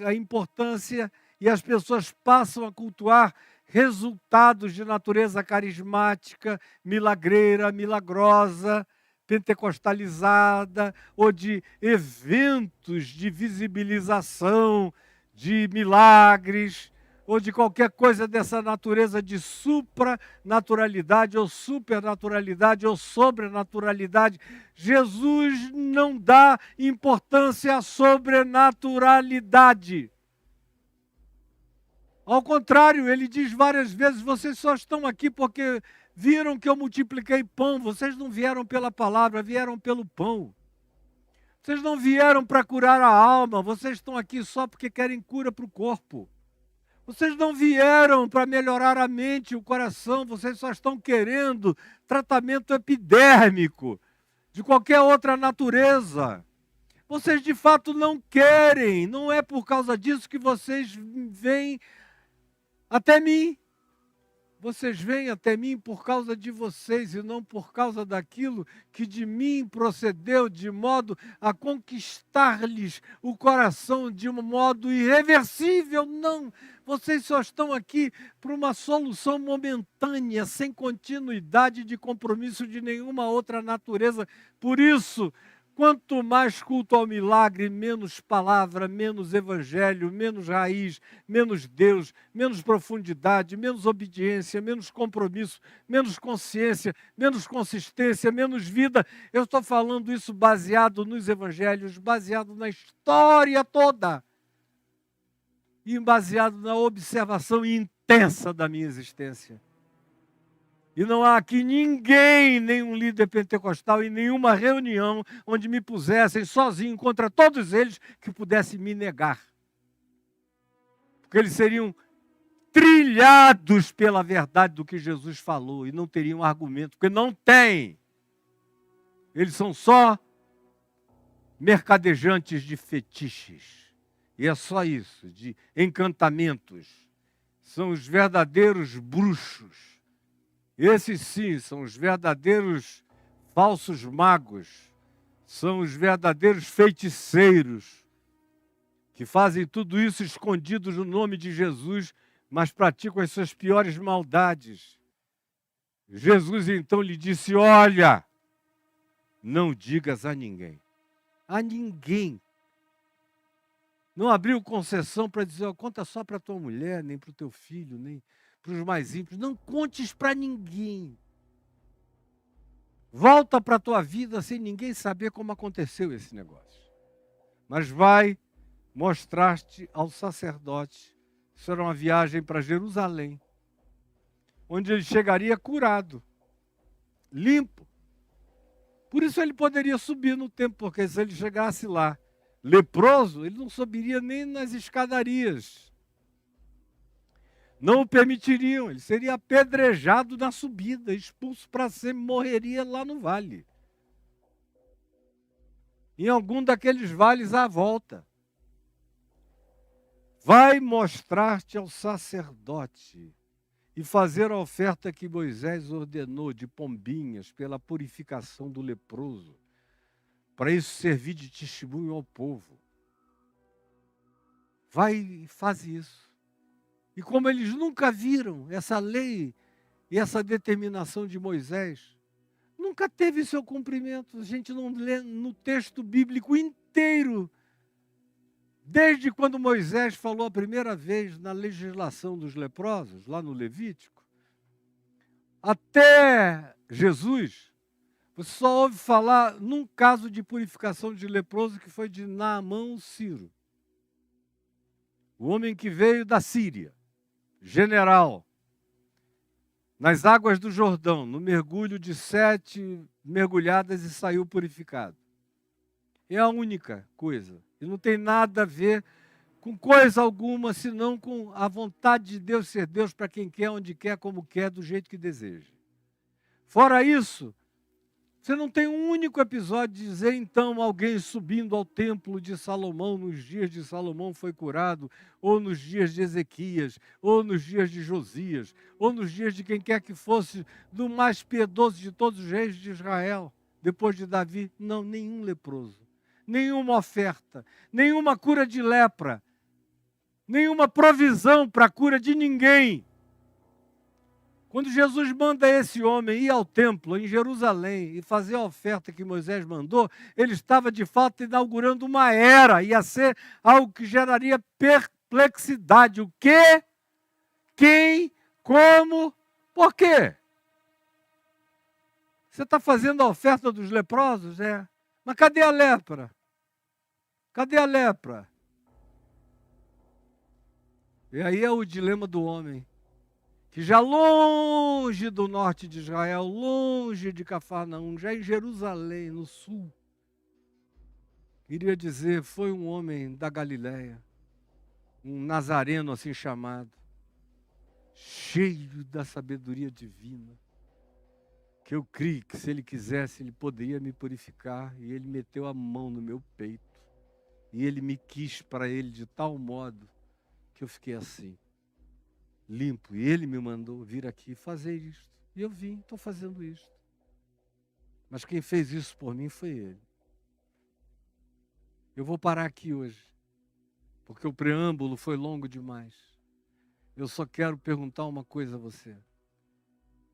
Speaker 1: a importância e as pessoas passam a cultuar resultados de natureza carismática, milagreira, milagrosa, pentecostalizada, ou de eventos de visibilização de milagres, ou de qualquer coisa dessa natureza de supranaturalidade, ou supernaturalidade, ou sobrenaturalidade. Jesus não dá importância à sobrenaturalidade. Ao contrário, ele diz várias vezes, vocês só estão aqui porque viram que eu multipliquei pão, vocês não vieram pela palavra, vieram pelo pão. Vocês não vieram para curar a alma, vocês estão aqui só porque querem cura para o corpo. Vocês não vieram para melhorar a mente e o coração, vocês só estão querendo tratamento epidérmico, de qualquer outra natureza. Vocês de fato não querem, não é por causa disso que vocês vêm até mim. Vocês vêm até mim por causa de vocês e não por causa daquilo que de mim procedeu de modo a conquistar-lhes o coração de um modo irreversível. Não, vocês só estão aqui por uma solução momentânea, sem continuidade de compromisso de nenhuma outra natureza. Por isso, quanto mais culto ao milagre, menos palavra, menos evangelho, menos raiz, menos Deus, menos profundidade, menos obediência, menos compromisso, menos consciência, menos consistência, menos vida. Eu estou falando isso baseado nos evangelhos, baseado na história toda e baseado na observação intensa da minha existência. E não há aqui ninguém, nenhum líder pentecostal, em nenhuma reunião onde me pusessem sozinho contra todos eles que pudesse me negar. Porque eles seriam trilhados pela verdade do que Jesus falou e não teriam argumento, porque não tem. Eles são só mercadejantes de fetiches. E é só isso, de encantamentos. São os verdadeiros bruxos. Esses sim são os verdadeiros falsos magos, são os verdadeiros feiticeiros, que fazem tudo isso escondidos no nome de Jesus, mas praticam as suas piores maldades. Jesus então lhe disse, olha, não digas a ninguém. A ninguém. Não abriu concessão para dizer, oh, conta só para tua mulher, nem para o teu filho, nem para os mais ímpios, não contes para ninguém. Volta para a tua vida sem ninguém saber como aconteceu esse negócio. Mas vai mostrar-te ao sacerdote. Isso era uma viagem para Jerusalém, onde ele chegaria curado, limpo. Por isso ele poderia subir no templo, porque se ele chegasse lá leproso, ele não subiria nem nas escadarias. Não o permitiriam, ele seria apedrejado na subida, expulso para sempre, morreria lá no vale. Em algum daqueles vales à volta. Vai mostrar-te ao sacerdote e fazer a oferta que Moisés ordenou de pombinhas pela purificação do leproso, para isso servir de testemunho ao povo. Vai e faz isso. E como eles nunca viram essa lei e essa determinação de Moisés, nunca teve seu cumprimento. A gente não lê no texto bíblico inteiro, desde quando Moisés falou a primeira vez na legislação dos leprosos, lá no Levítico, até Jesus, você só ouve falar num caso de purificação de leproso que foi de Naamã o Sírio, o homem que veio da Síria. General, nas águas do Jordão, no mergulho de 7 mergulhadas e saiu purificado. É a única coisa. E não tem nada a ver com coisa alguma, senão com a vontade de Deus ser Deus para quem quer, onde quer, como quer, do jeito que deseja. Fora isso, você não tem um único episódio de dizer, então, alguém subindo ao templo de Salomão, nos dias de Salomão foi curado, ou nos dias de Ezequias, ou nos dias de Josias, ou nos dias de quem quer que fosse, do mais piedoso de todos os reis de Israel, depois de Davi. Não, nenhum leproso, nenhuma oferta, nenhuma cura de lepra, nenhuma provisão para a cura de ninguém. Quando Jesus manda esse homem ir ao templo em Jerusalém e fazer a oferta que Moisés mandou, ele estava de fato inaugurando uma era, ia ser algo que geraria perplexidade. O quê? Quem? Como? Por quê? Você está fazendo a oferta dos leprosos? É. Mas cadê a lepra? Cadê a lepra? E aí é o dilema do homem, que já longe do norte de Israel, longe de Cafarnaum, já em Jerusalém, no sul, iria dizer, foi um homem da Galileia, um nazareno assim chamado, cheio da sabedoria divina, que eu criei que se ele quisesse, ele poderia me purificar, e ele meteu a mão no meu peito, e ele me quis para ele de tal modo que eu fiquei assim, limpo, e ele me mandou vir aqui fazer isto. E eu vim, estou fazendo isto. Mas quem fez isso por mim foi ele. Eu vou parar aqui hoje, porque o preâmbulo foi longo demais. Eu só quero perguntar uma coisa a você.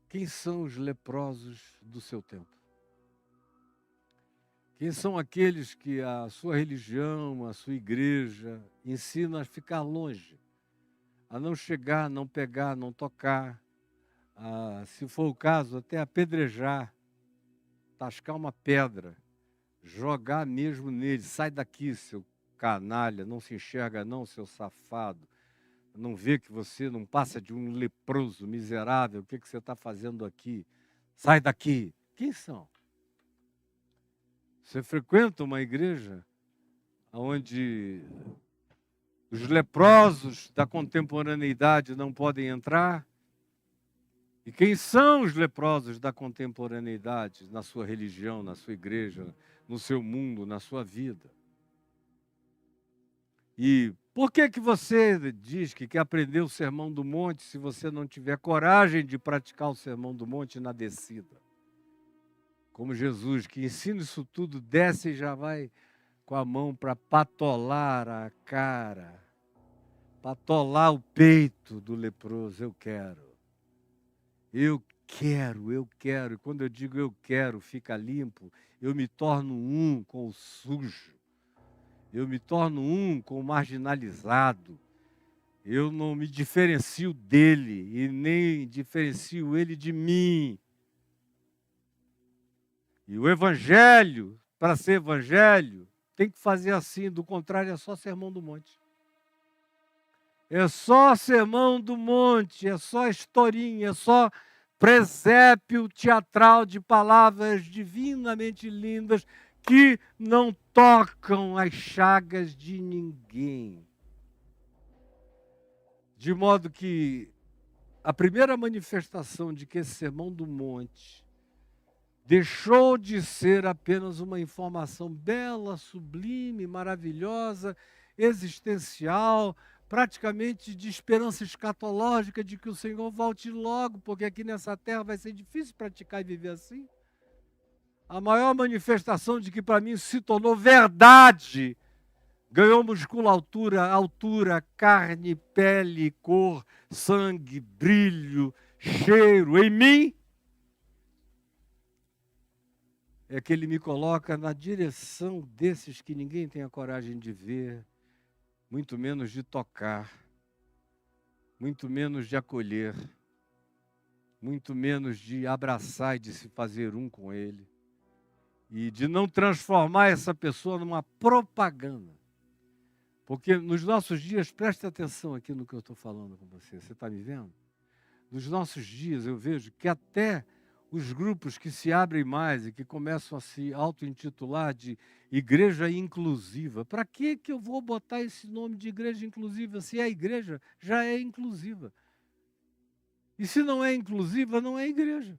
Speaker 1: Quem são os leprosos do seu tempo? Quem são aqueles que a sua religião, a sua igreja ensina a ficar longe? A não chegar, não pegar, não tocar, se for o caso, até apedrejar, tascar uma pedra, jogar mesmo nele. Sai daqui, seu canalha, não se enxerga não, seu safado. Não vê que você não passa de um leproso miserável, o que você está fazendo aqui? Sai daqui. Quem são? Você frequenta uma igreja onde os leprosos da contemporaneidade não podem entrar? E quem são os leprosos da contemporaneidade na sua religião, na sua igreja, no seu mundo, na sua vida? E por que você diz que quer aprender o Sermão do Monte se você não tiver coragem de praticar o Sermão do Monte na descida? Como Jesus, que ensina isso tudo, desce e já vai com a mão para patolar a cara, patolar o peito do leproso. Eu quero. Eu quero. E quando eu digo eu quero, fica limpo, eu me torno um com o sujo. Eu me torno um com o marginalizado. Eu não me diferencio dele e nem diferencio ele de mim. E o evangelho, para ser evangelho, tem que fazer assim, do contrário é só Sermão do Monte. É só Sermão do Monte, é só historinha, é só presépio teatral de palavras divinamente lindas que não tocam as chagas de ninguém. De modo que a primeira manifestação de que esse Sermão do Monte deixou de ser apenas uma informação bela, sublime, maravilhosa, existencial, praticamente de esperança escatológica de que o Senhor volte logo, porque aqui nessa terra vai ser difícil praticar e viver assim. A maior manifestação de que para mim se tornou verdade, ganhou musculatura, altura, carne, pele, cor, sangue, brilho, cheiro em mim, é que ele me coloca na direção desses que ninguém tem a coragem de ver, muito menos de tocar, muito menos de acolher, muito menos de abraçar e de se fazer um com ele, e de não transformar essa pessoa numa propaganda. Porque nos nossos dias, preste atenção aqui no que eu estou falando com você está me vendo? dos nossos dias, eu vejo que até os grupos que se abrem mais e que começam a se auto-intitular de igreja inclusiva. Para que eu vou botar esse nome de igreja inclusiva se a igreja já é inclusiva? E se não é inclusiva, não é igreja.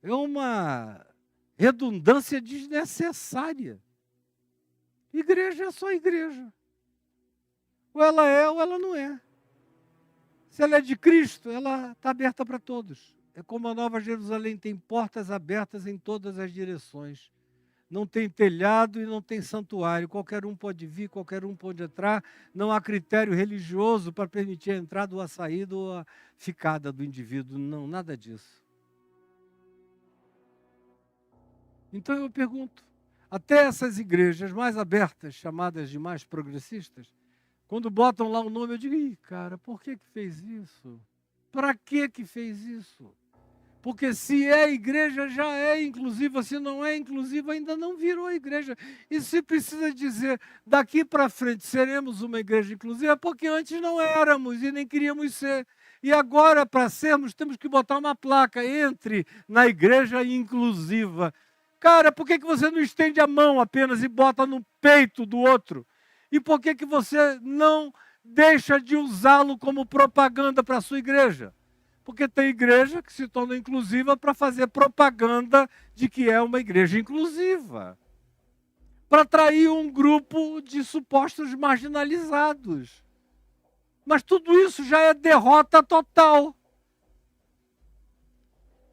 Speaker 1: É uma redundância desnecessária. Igreja é só igreja. Ou ela é ou ela não é. Se ela é de Cristo, ela está aberta para todos. É como a Nova Jerusalém, tem portas abertas em todas as direções. Não tem telhado e não tem santuário. Qualquer um pode vir, qualquer um pode entrar. Não há critério religioso para permitir a entrada ou a saída ou a ficada do indivíduo. Não, nada disso. Então eu pergunto, até essas igrejas mais abertas, chamadas de mais progressistas, quando botam lá o nome, eu digo, ih, cara, por que fez isso? Para que fez isso? Porque se é igreja, já é inclusiva. Se não é inclusiva, ainda não virou igreja. E se precisa dizer, daqui para frente seremos uma igreja inclusiva, é porque antes não éramos e nem queríamos ser. E agora, para sermos, temos que botar uma placa, entre na igreja inclusiva. Cara, por que você não estende a mão apenas e bota no peito do outro? E por que você não deixa de usá-lo como propaganda para a sua igreja? Porque tem igreja que se torna inclusiva para fazer propaganda de que é uma igreja inclusiva. Para atrair um grupo de supostos marginalizados. Mas tudo isso já é derrota total.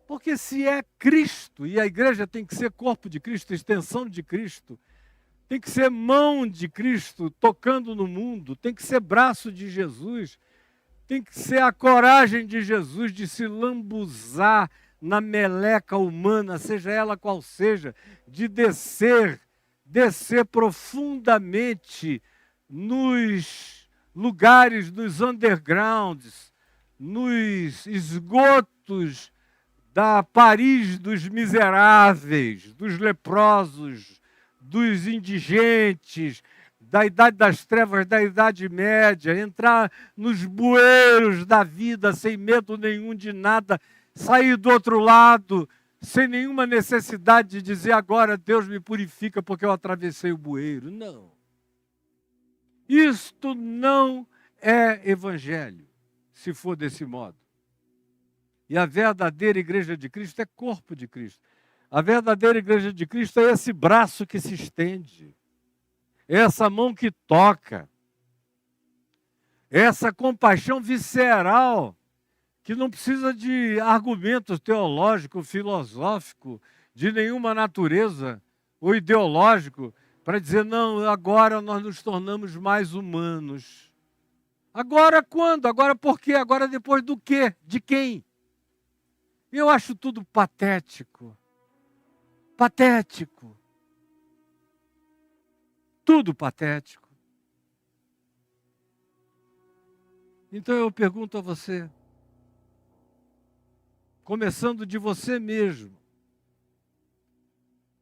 Speaker 1: Porque se é Cristo, e a igreja tem que ser corpo de Cristo, extensão de Cristo, tem que ser mão de Cristo tocando no mundo, tem que ser braço de Jesus, tem que ser a coragem de Jesus de se lambuzar na meleca humana, seja ela qual seja, de descer profundamente nos lugares, nos undergrounds, nos esgotos da Paris dos miseráveis, dos leprosos, dos indigentes, da idade das trevas, da Idade Média, entrar nos bueiros da vida sem medo nenhum de nada, sair do outro lado sem nenhuma necessidade de dizer agora Deus me purifica porque eu atravessei o bueiro. Não. Isto não é evangelho, se for desse modo. E a verdadeira igreja de Cristo é corpo de Cristo. A verdadeira igreja de Cristo é esse braço que se estende. Essa mão que toca, essa compaixão visceral, que não precisa de argumento teológico, filosófico, de nenhuma natureza, ou ideológico, para dizer, não, agora nós nos tornamos mais humanos. Agora quando? Agora por quê? Agora depois do quê? De quem? Eu acho tudo patético. Patético. Tudo patético. Então eu pergunto a você, começando de você mesmo,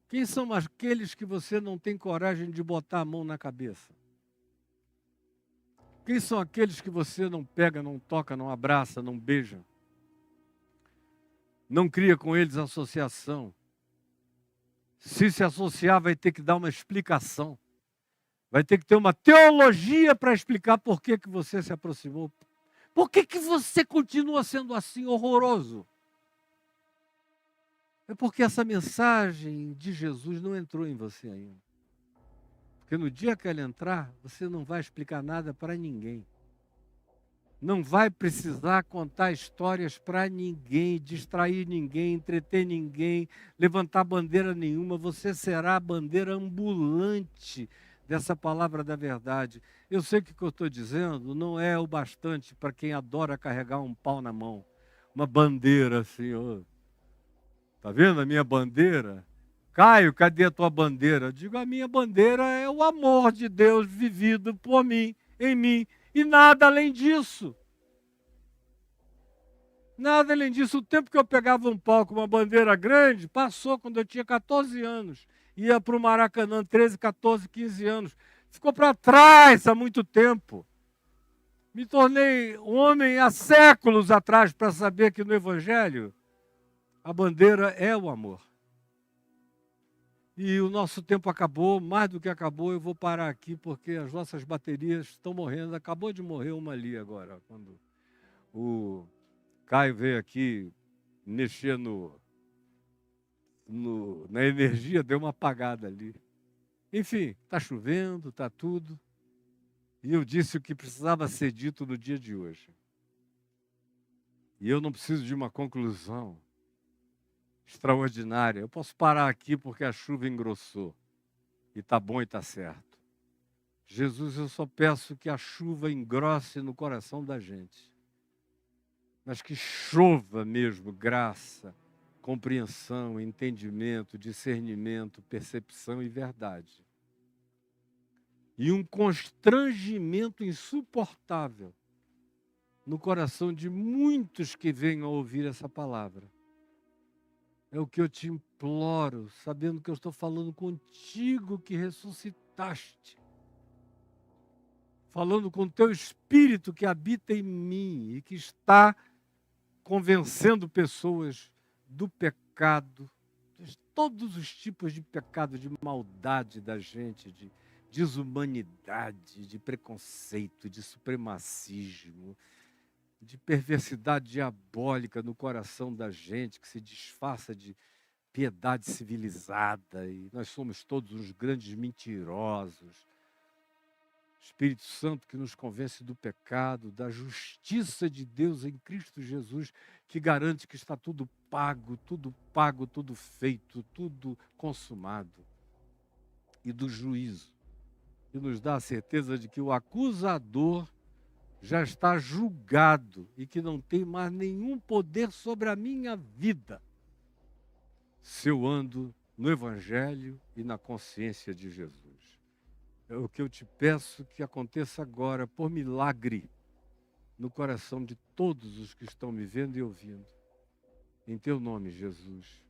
Speaker 1: quem são aqueles que você não tem coragem de botar a mão na cabeça? Quem são aqueles que você não pega, não toca, não abraça, não beija? Não cria com eles associação? Se associar, vai ter que dar uma explicação. Vai ter que ter uma teologia para explicar por que você se aproximou. Por que você continua sendo assim horroroso? É porque essa mensagem de Jesus não entrou em você ainda. Porque no dia que ela entrar, você não vai explicar nada para ninguém. Não vai precisar contar histórias para ninguém, distrair ninguém, entreter ninguém, levantar bandeira nenhuma. Você será a bandeira ambulante dessa palavra da verdade. Eu sei que o que eu estou dizendo não é o bastante para quem adora carregar um pau na mão. Uma bandeira assim, ó. Tá vendo a minha bandeira? Caio, cadê a tua bandeira? Eu digo, a minha bandeira é o amor de Deus vivido por mim, em mim, e nada além disso. Nada além disso. O tempo que eu pegava um pau com uma bandeira grande, passou quando eu tinha 14 anos. Ia para o Maracanã, 13, 14, 15 anos. Ficou para trás há muito tempo. Me tornei um homem há séculos atrás para saber que no Evangelho a bandeira é o amor. E o nosso tempo acabou, mais do que acabou, eu vou parar aqui porque as nossas baterias estão morrendo. Acabou de morrer uma ali agora, quando o Caio veio aqui mexer na energia, deu uma apagada ali. Enfim, está chovendo, está tudo. E eu disse o que precisava ser dito no dia de hoje. E eu não preciso de uma conclusão extraordinária. Eu posso parar aqui porque a chuva engrossou. E está bom e está certo. Jesus, eu só peço que a chuva engrosse no coração da gente. Mas que chova mesmo graça, compreensão, entendimento, discernimento, percepção e verdade. E um constrangimento insuportável no coração de muitos que venham a ouvir essa palavra. É o que eu te imploro, sabendo que eu estou falando contigo que ressuscitaste. Falando com o teu Espírito que habita em mim e que está convencendo pessoas do pecado, de todos os tipos de pecado, de maldade da gente, de desumanidade, de preconceito, de supremacismo, de perversidade diabólica no coração da gente, que se disfarça de piedade civilizada, e nós somos todos uns grandes mentirosos. Espírito Santo que nos convence do pecado, da justiça de Deus em Cristo Jesus, que garante que está tudo pago, tudo feito, tudo consumado. E do juízo, que nos dá a certeza de que o acusador já está julgado e que não tem mais nenhum poder sobre a minha vida, se eu ando no Evangelho e na consciência de Jesus. É o que eu te peço que aconteça agora, por milagre, no coração de todos os que estão me vendo e ouvindo. Em teu nome, Jesus.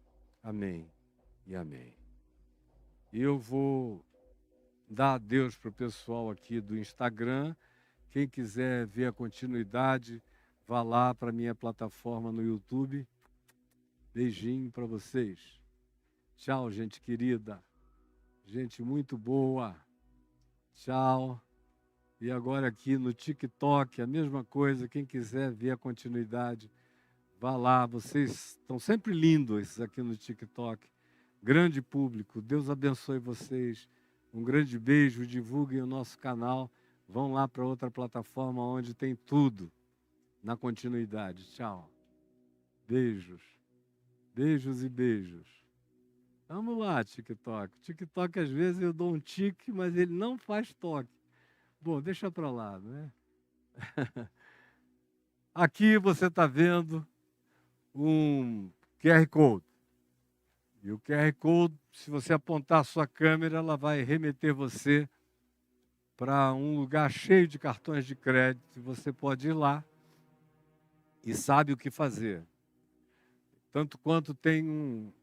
Speaker 1: Amém e amém. E eu vou dar adeus para o pessoal aqui do Instagram. Quem quiser ver a continuidade, vá lá para a minha plataforma no YouTube. Beijinho para vocês. Tchau, gente querida. Gente muito boa. Tchau. E agora aqui no TikTok, a mesma coisa. Quem quiser ver a continuidade, vá lá. Vocês estão sempre lindos aqui no TikTok. Grande público. Deus abençoe vocês. Um grande beijo. Divulguem o nosso canal. Vão lá para outra plataforma onde tem tudo na continuidade. Tchau. Beijos. Beijos e beijos. Vamos lá, TikTok. TikTok, às vezes, eu dou um tique, mas ele não faz toque. Bom, deixa para lá, né? Aqui você está vendo um QR Code. E o QR Code, se você apontar a sua câmera, ela vai remeter você para um lugar cheio de cartões de crédito. Você pode ir lá e sabe o que fazer. Tanto quanto tem um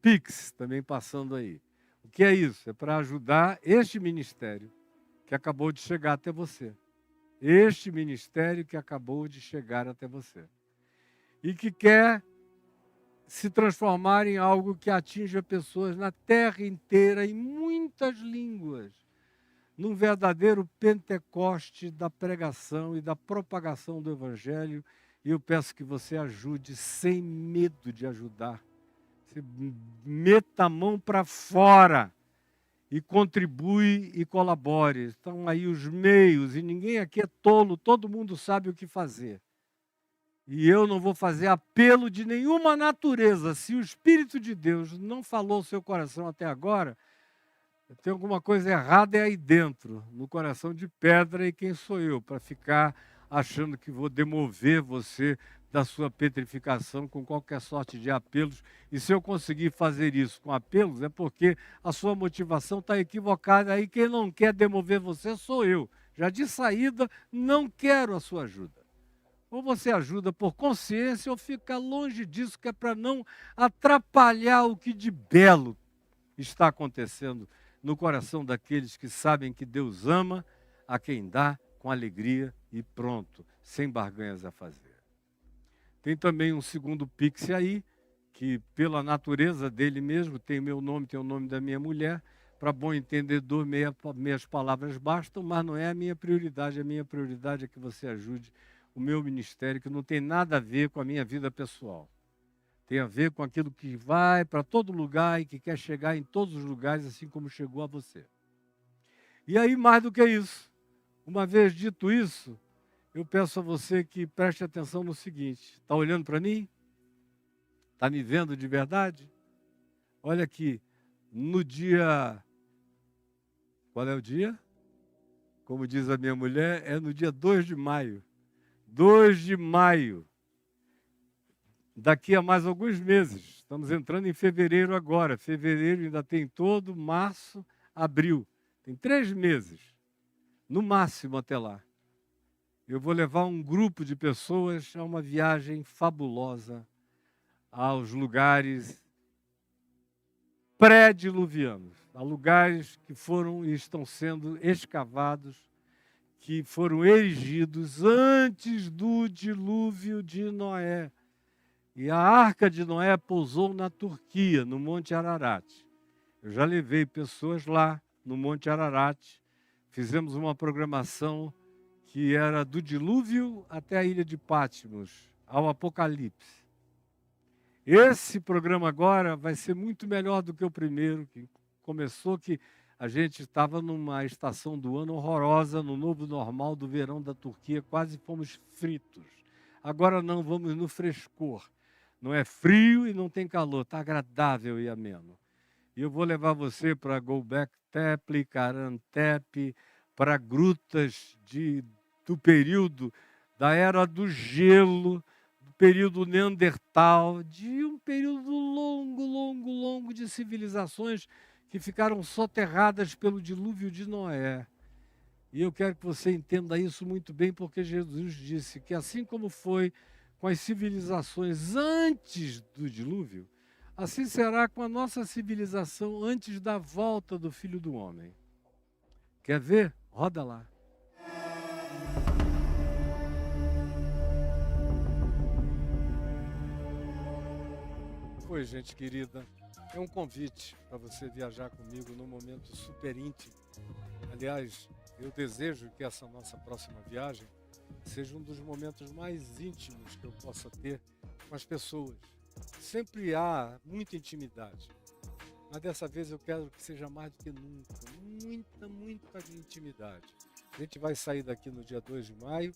Speaker 1: Pix também passando aí. O que é isso? É para ajudar este ministério que acabou de chegar até você. Este ministério que acabou de chegar até você. E que quer se transformar em algo que atinja pessoas na terra inteira, em muitas línguas. Num verdadeiro Pentecoste da pregação e da propagação do Evangelho. E eu peço que você ajude sem medo de ajudar. Você meta a mão para fora e contribui e colabore. Estão aí os meios e ninguém aqui é tolo, todo mundo sabe o que fazer. E eu não vou fazer apelo de nenhuma natureza. Se o Espírito de Deus não falou ao seu coração até agora, tem alguma coisa errada aí dentro, no coração de pedra, e quem sou eu para ficar achando que vou demover você da sua petrificação com qualquer sorte de apelos. E se eu conseguir fazer isso com apelos, é porque a sua motivação está equivocada. Aí quem não quer demover você sou eu. Já de saída, não quero a sua ajuda. Ou você ajuda por consciência ou fica longe disso, que é para não atrapalhar o que de belo está acontecendo no coração daqueles que sabem que Deus ama a quem dá com alegria e pronto, sem barganhas a fazer. Tem também um segundo Pix aí, que pela natureza dele mesmo, tem o meu nome, tem o nome da minha mulher. Para bom entendedor, meias palavras bastam, mas não é a minha prioridade. A minha prioridade é que você ajude o meu ministério, que não tem nada a ver com a minha vida pessoal. Tem a ver com aquilo que vai para todo lugar e que quer chegar em todos os lugares, assim como chegou a você. E aí, mais do que isso, uma vez dito isso, eu peço a você que preste atenção no seguinte: está olhando para mim? Está me vendo de verdade? Olha aqui, no dia... Qual é o dia? Como diz a minha mulher, é no dia 2 de maio. 2 de maio. Daqui a mais alguns meses. Estamos entrando em fevereiro agora. Fevereiro ainda tem todo, março, abril. Tem 3 meses, no máximo até lá. Eu vou levar um grupo de pessoas a uma viagem fabulosa aos lugares pré-diluvianos, a lugares que foram e estão sendo escavados, que foram erigidos antes do dilúvio de Noé. E a arca de Noé pousou na Turquia, no Monte Ararat. Eu já levei pessoas lá, no Monte Ararat, fizemos uma programação que era do dilúvio até a ilha de Patmos, ao Apocalipse. Esse programa agora vai ser muito melhor do que o primeiro, que começou que a gente estava numa estação do ano horrorosa, no novo normal do verão da Turquia, quase fomos fritos. Agora não, vamos no frescor. Não é frio e não tem calor, está agradável e ameno. E eu vou levar você para Göbekli Tepe, Karahan Tepe, para grutas do período da Era do Gelo, do período Neandertal, de um período longo de civilizações que ficaram soterradas pelo dilúvio de Noé. E eu quero que você entenda isso muito bem, porque Jesus disse que assim como foi com as civilizações antes do dilúvio, assim será com a nossa civilização antes da volta do Filho do Homem. Quer ver? Roda lá. Oi, gente querida. É um convite para você viajar comigo num momento super íntimo. Aliás, eu desejo que essa nossa próxima viagem seja um dos momentos mais íntimos que eu possa ter com as pessoas. Sempre há muita intimidade, mas dessa vez eu quero que seja mais do que nunca, muita intimidade. A gente vai sair daqui no dia 2 de maio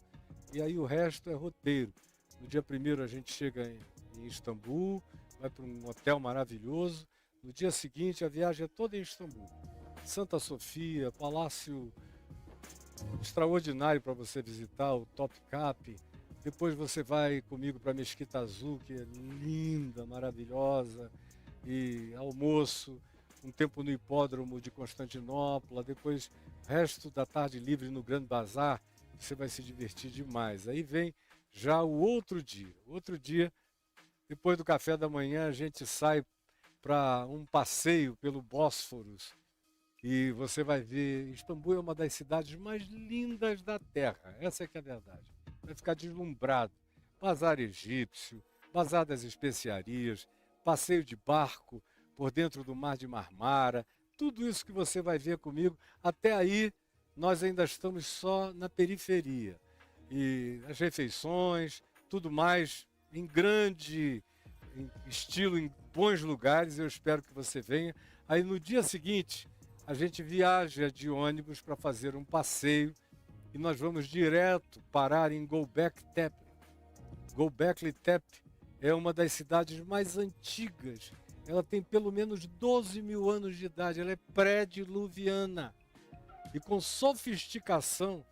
Speaker 1: e aí o resto é roteiro. No dia 1º a gente chega em Istambul, vai para um hotel maravilhoso. No dia seguinte a viagem é toda em Istambul. Santa Sofia, Palácio extraordinário para você visitar, o Topkapi. Depois você vai comigo para a Mesquita Azul, que é linda, maravilhosa, e almoço, um tempo no hipódromo de Constantinopla, depois resto da tarde livre no Grande Bazar, você vai se divertir demais. Aí vem já o outro dia. Outro dia, depois do café da manhã, a gente sai para um passeio pelo Bósforos, e você vai ver, Istambul é uma das cidades mais lindas da Terra, essa é que é a verdade. Vai ficar deslumbrado. Bazar egípcio, bazar das especiarias, passeio de barco por dentro do mar de Marmara, tudo isso que você vai ver comigo. Até aí, nós ainda estamos só na periferia. E as refeições, tudo mais em grande estilo, em bons lugares, eu espero que você venha. Aí no dia seguinte, a gente viaja de ônibus para fazer um passeio e nós vamos direto parar em Göbekli Tepe. Göbekli Tepe é uma das cidades mais antigas. Ela tem pelo menos 12 mil anos de idade. Ela é pré-diluviana e com sofisticação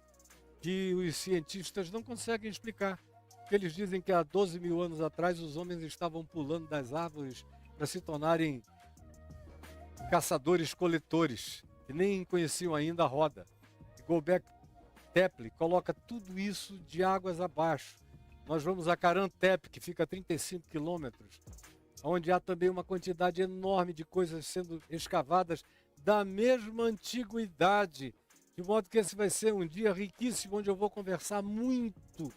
Speaker 1: que os cientistas não conseguem explicar. Eles dizem que há 12 mil anos atrás os homens estavam pulando das árvores para se tornarem caçadores-coletores, que nem conheciam ainda a roda. Göbekli Tepe coloca tudo isso de águas abaixo. Nós vamos a Karahan Tepe, que fica a 35 quilômetros, onde há também uma quantidade enorme de coisas sendo escavadas da mesma antiguidade, De modo que esse vai ser um dia riquíssimo, onde eu vou conversar muito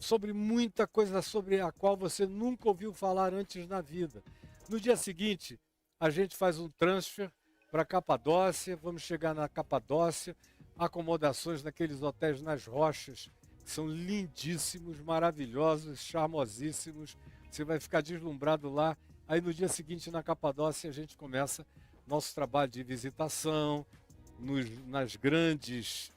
Speaker 1: sobre muita coisa sobre a qual você nunca ouviu falar antes na vida. No dia seguinte, a gente faz um transfer para Capadócia, vamos chegar na Capadócia, acomodações naqueles hotéis nas rochas, que são lindíssimos, maravilhosos, charmosíssimos. Você vai ficar deslumbrado lá. Aí no dia seguinte, na Capadócia, a gente começa nosso trabalho de visitação, nas grandes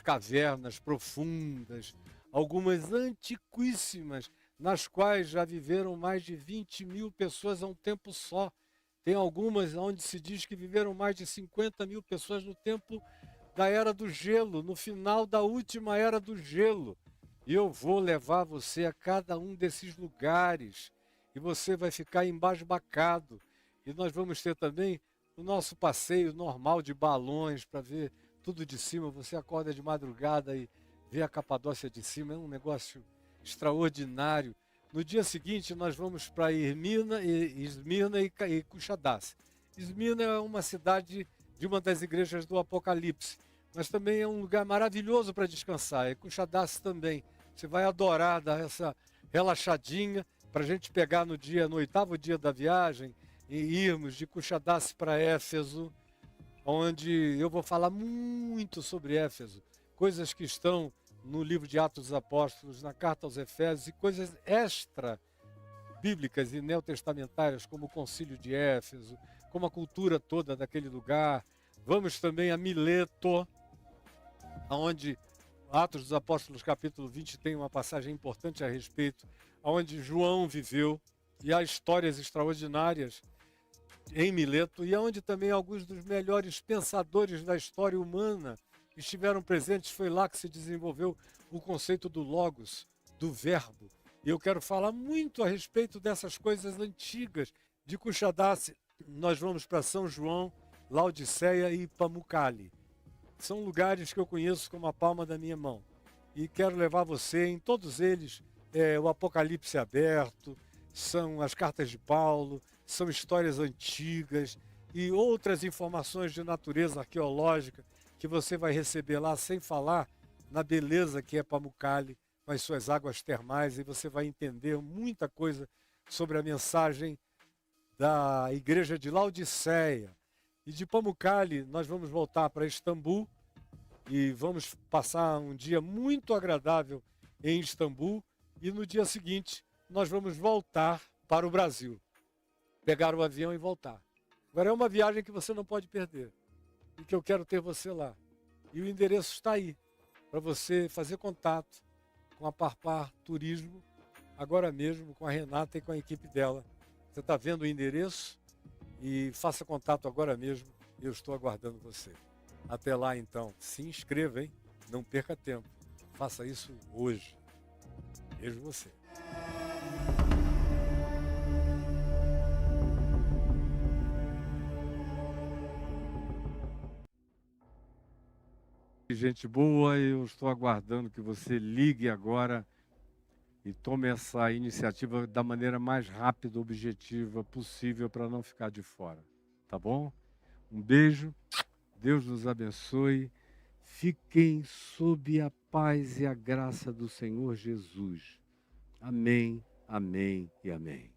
Speaker 1: cavernas profundas, algumas antiquíssimas, nas quais já viveram mais de 20.000 pessoas a um tempo só. Tem algumas onde se diz que viveram mais de 50.000 pessoas no tempo da Era do Gelo, no final da última Era do Gelo. E eu vou levar você a cada um desses lugares e você vai ficar embasbacado. E nós vamos ter também o nosso passeio normal de balões para ver tudo de cima. Você acorda de madrugada e vê a Capadócia de cima. É um negócio extraordinário. No dia seguinte, nós vamos para Esmirna e Kushadasi. Esmirna é uma cidade de uma das igrejas do Apocalipse, mas também é um lugar maravilhoso para descansar. E Kushadasi também. Você vai adorar, dar essa relaxadinha para a gente pegar no 8º dia da viagem e irmos de Kushadasi para Éfeso, onde eu vou falar muito sobre Éfeso, coisas que estão no livro de Atos dos Apóstolos, na carta aos Efésios, e coisas extra bíblicas e neotestamentárias, como o concílio de Éfeso, como a cultura toda daquele lugar. Vamos também a Mileto, onde Atos dos Apóstolos, capítulo 20, tem uma passagem importante a respeito, onde João viveu, e há histórias extraordinárias em Mileto, e onde também alguns dos melhores pensadores da história humana estiveram presentes. Foi lá que se desenvolveu o conceito do logos, do verbo. E eu quero falar muito a respeito dessas coisas antigas. De Kushadasi, nós vamos para São João, Laodiceia e Pamukkale. São lugares que eu conheço como a palma da minha mão. E quero levar você em todos eles. O Apocalipse aberto, são as cartas de Paulo, são histórias antigas e outras informações de natureza arqueológica que você vai receber lá, sem falar na beleza que é Pamukkale, com as suas águas termais, e você vai entender muita coisa sobre a mensagem da igreja de Laodiceia. E de Pamukkale nós vamos voltar para Istambul e vamos passar um dia muito agradável em Istambul, e no dia seguinte nós vamos voltar para o Brasil, pegar o avião e voltar. Agora é uma viagem que você não pode perder e que eu quero ter você lá. E o endereço está aí, para você fazer contato com a Parpar Turismo, agora mesmo com a Renata e com a equipe dela. Você está vendo o endereço? E faça contato agora mesmo, eu estou aguardando você. Até lá então, se inscreva, hein? Não perca tempo, faça isso hoje. Vejo você. Gente boa, eu estou aguardando que você ligue agora e tome essa iniciativa da maneira mais rápida e objetiva possível para não ficar de fora, tá bom? Um beijo, Deus nos abençoe, fiquem sob a paz e a graça do Senhor Jesus. Amém, amém e amém.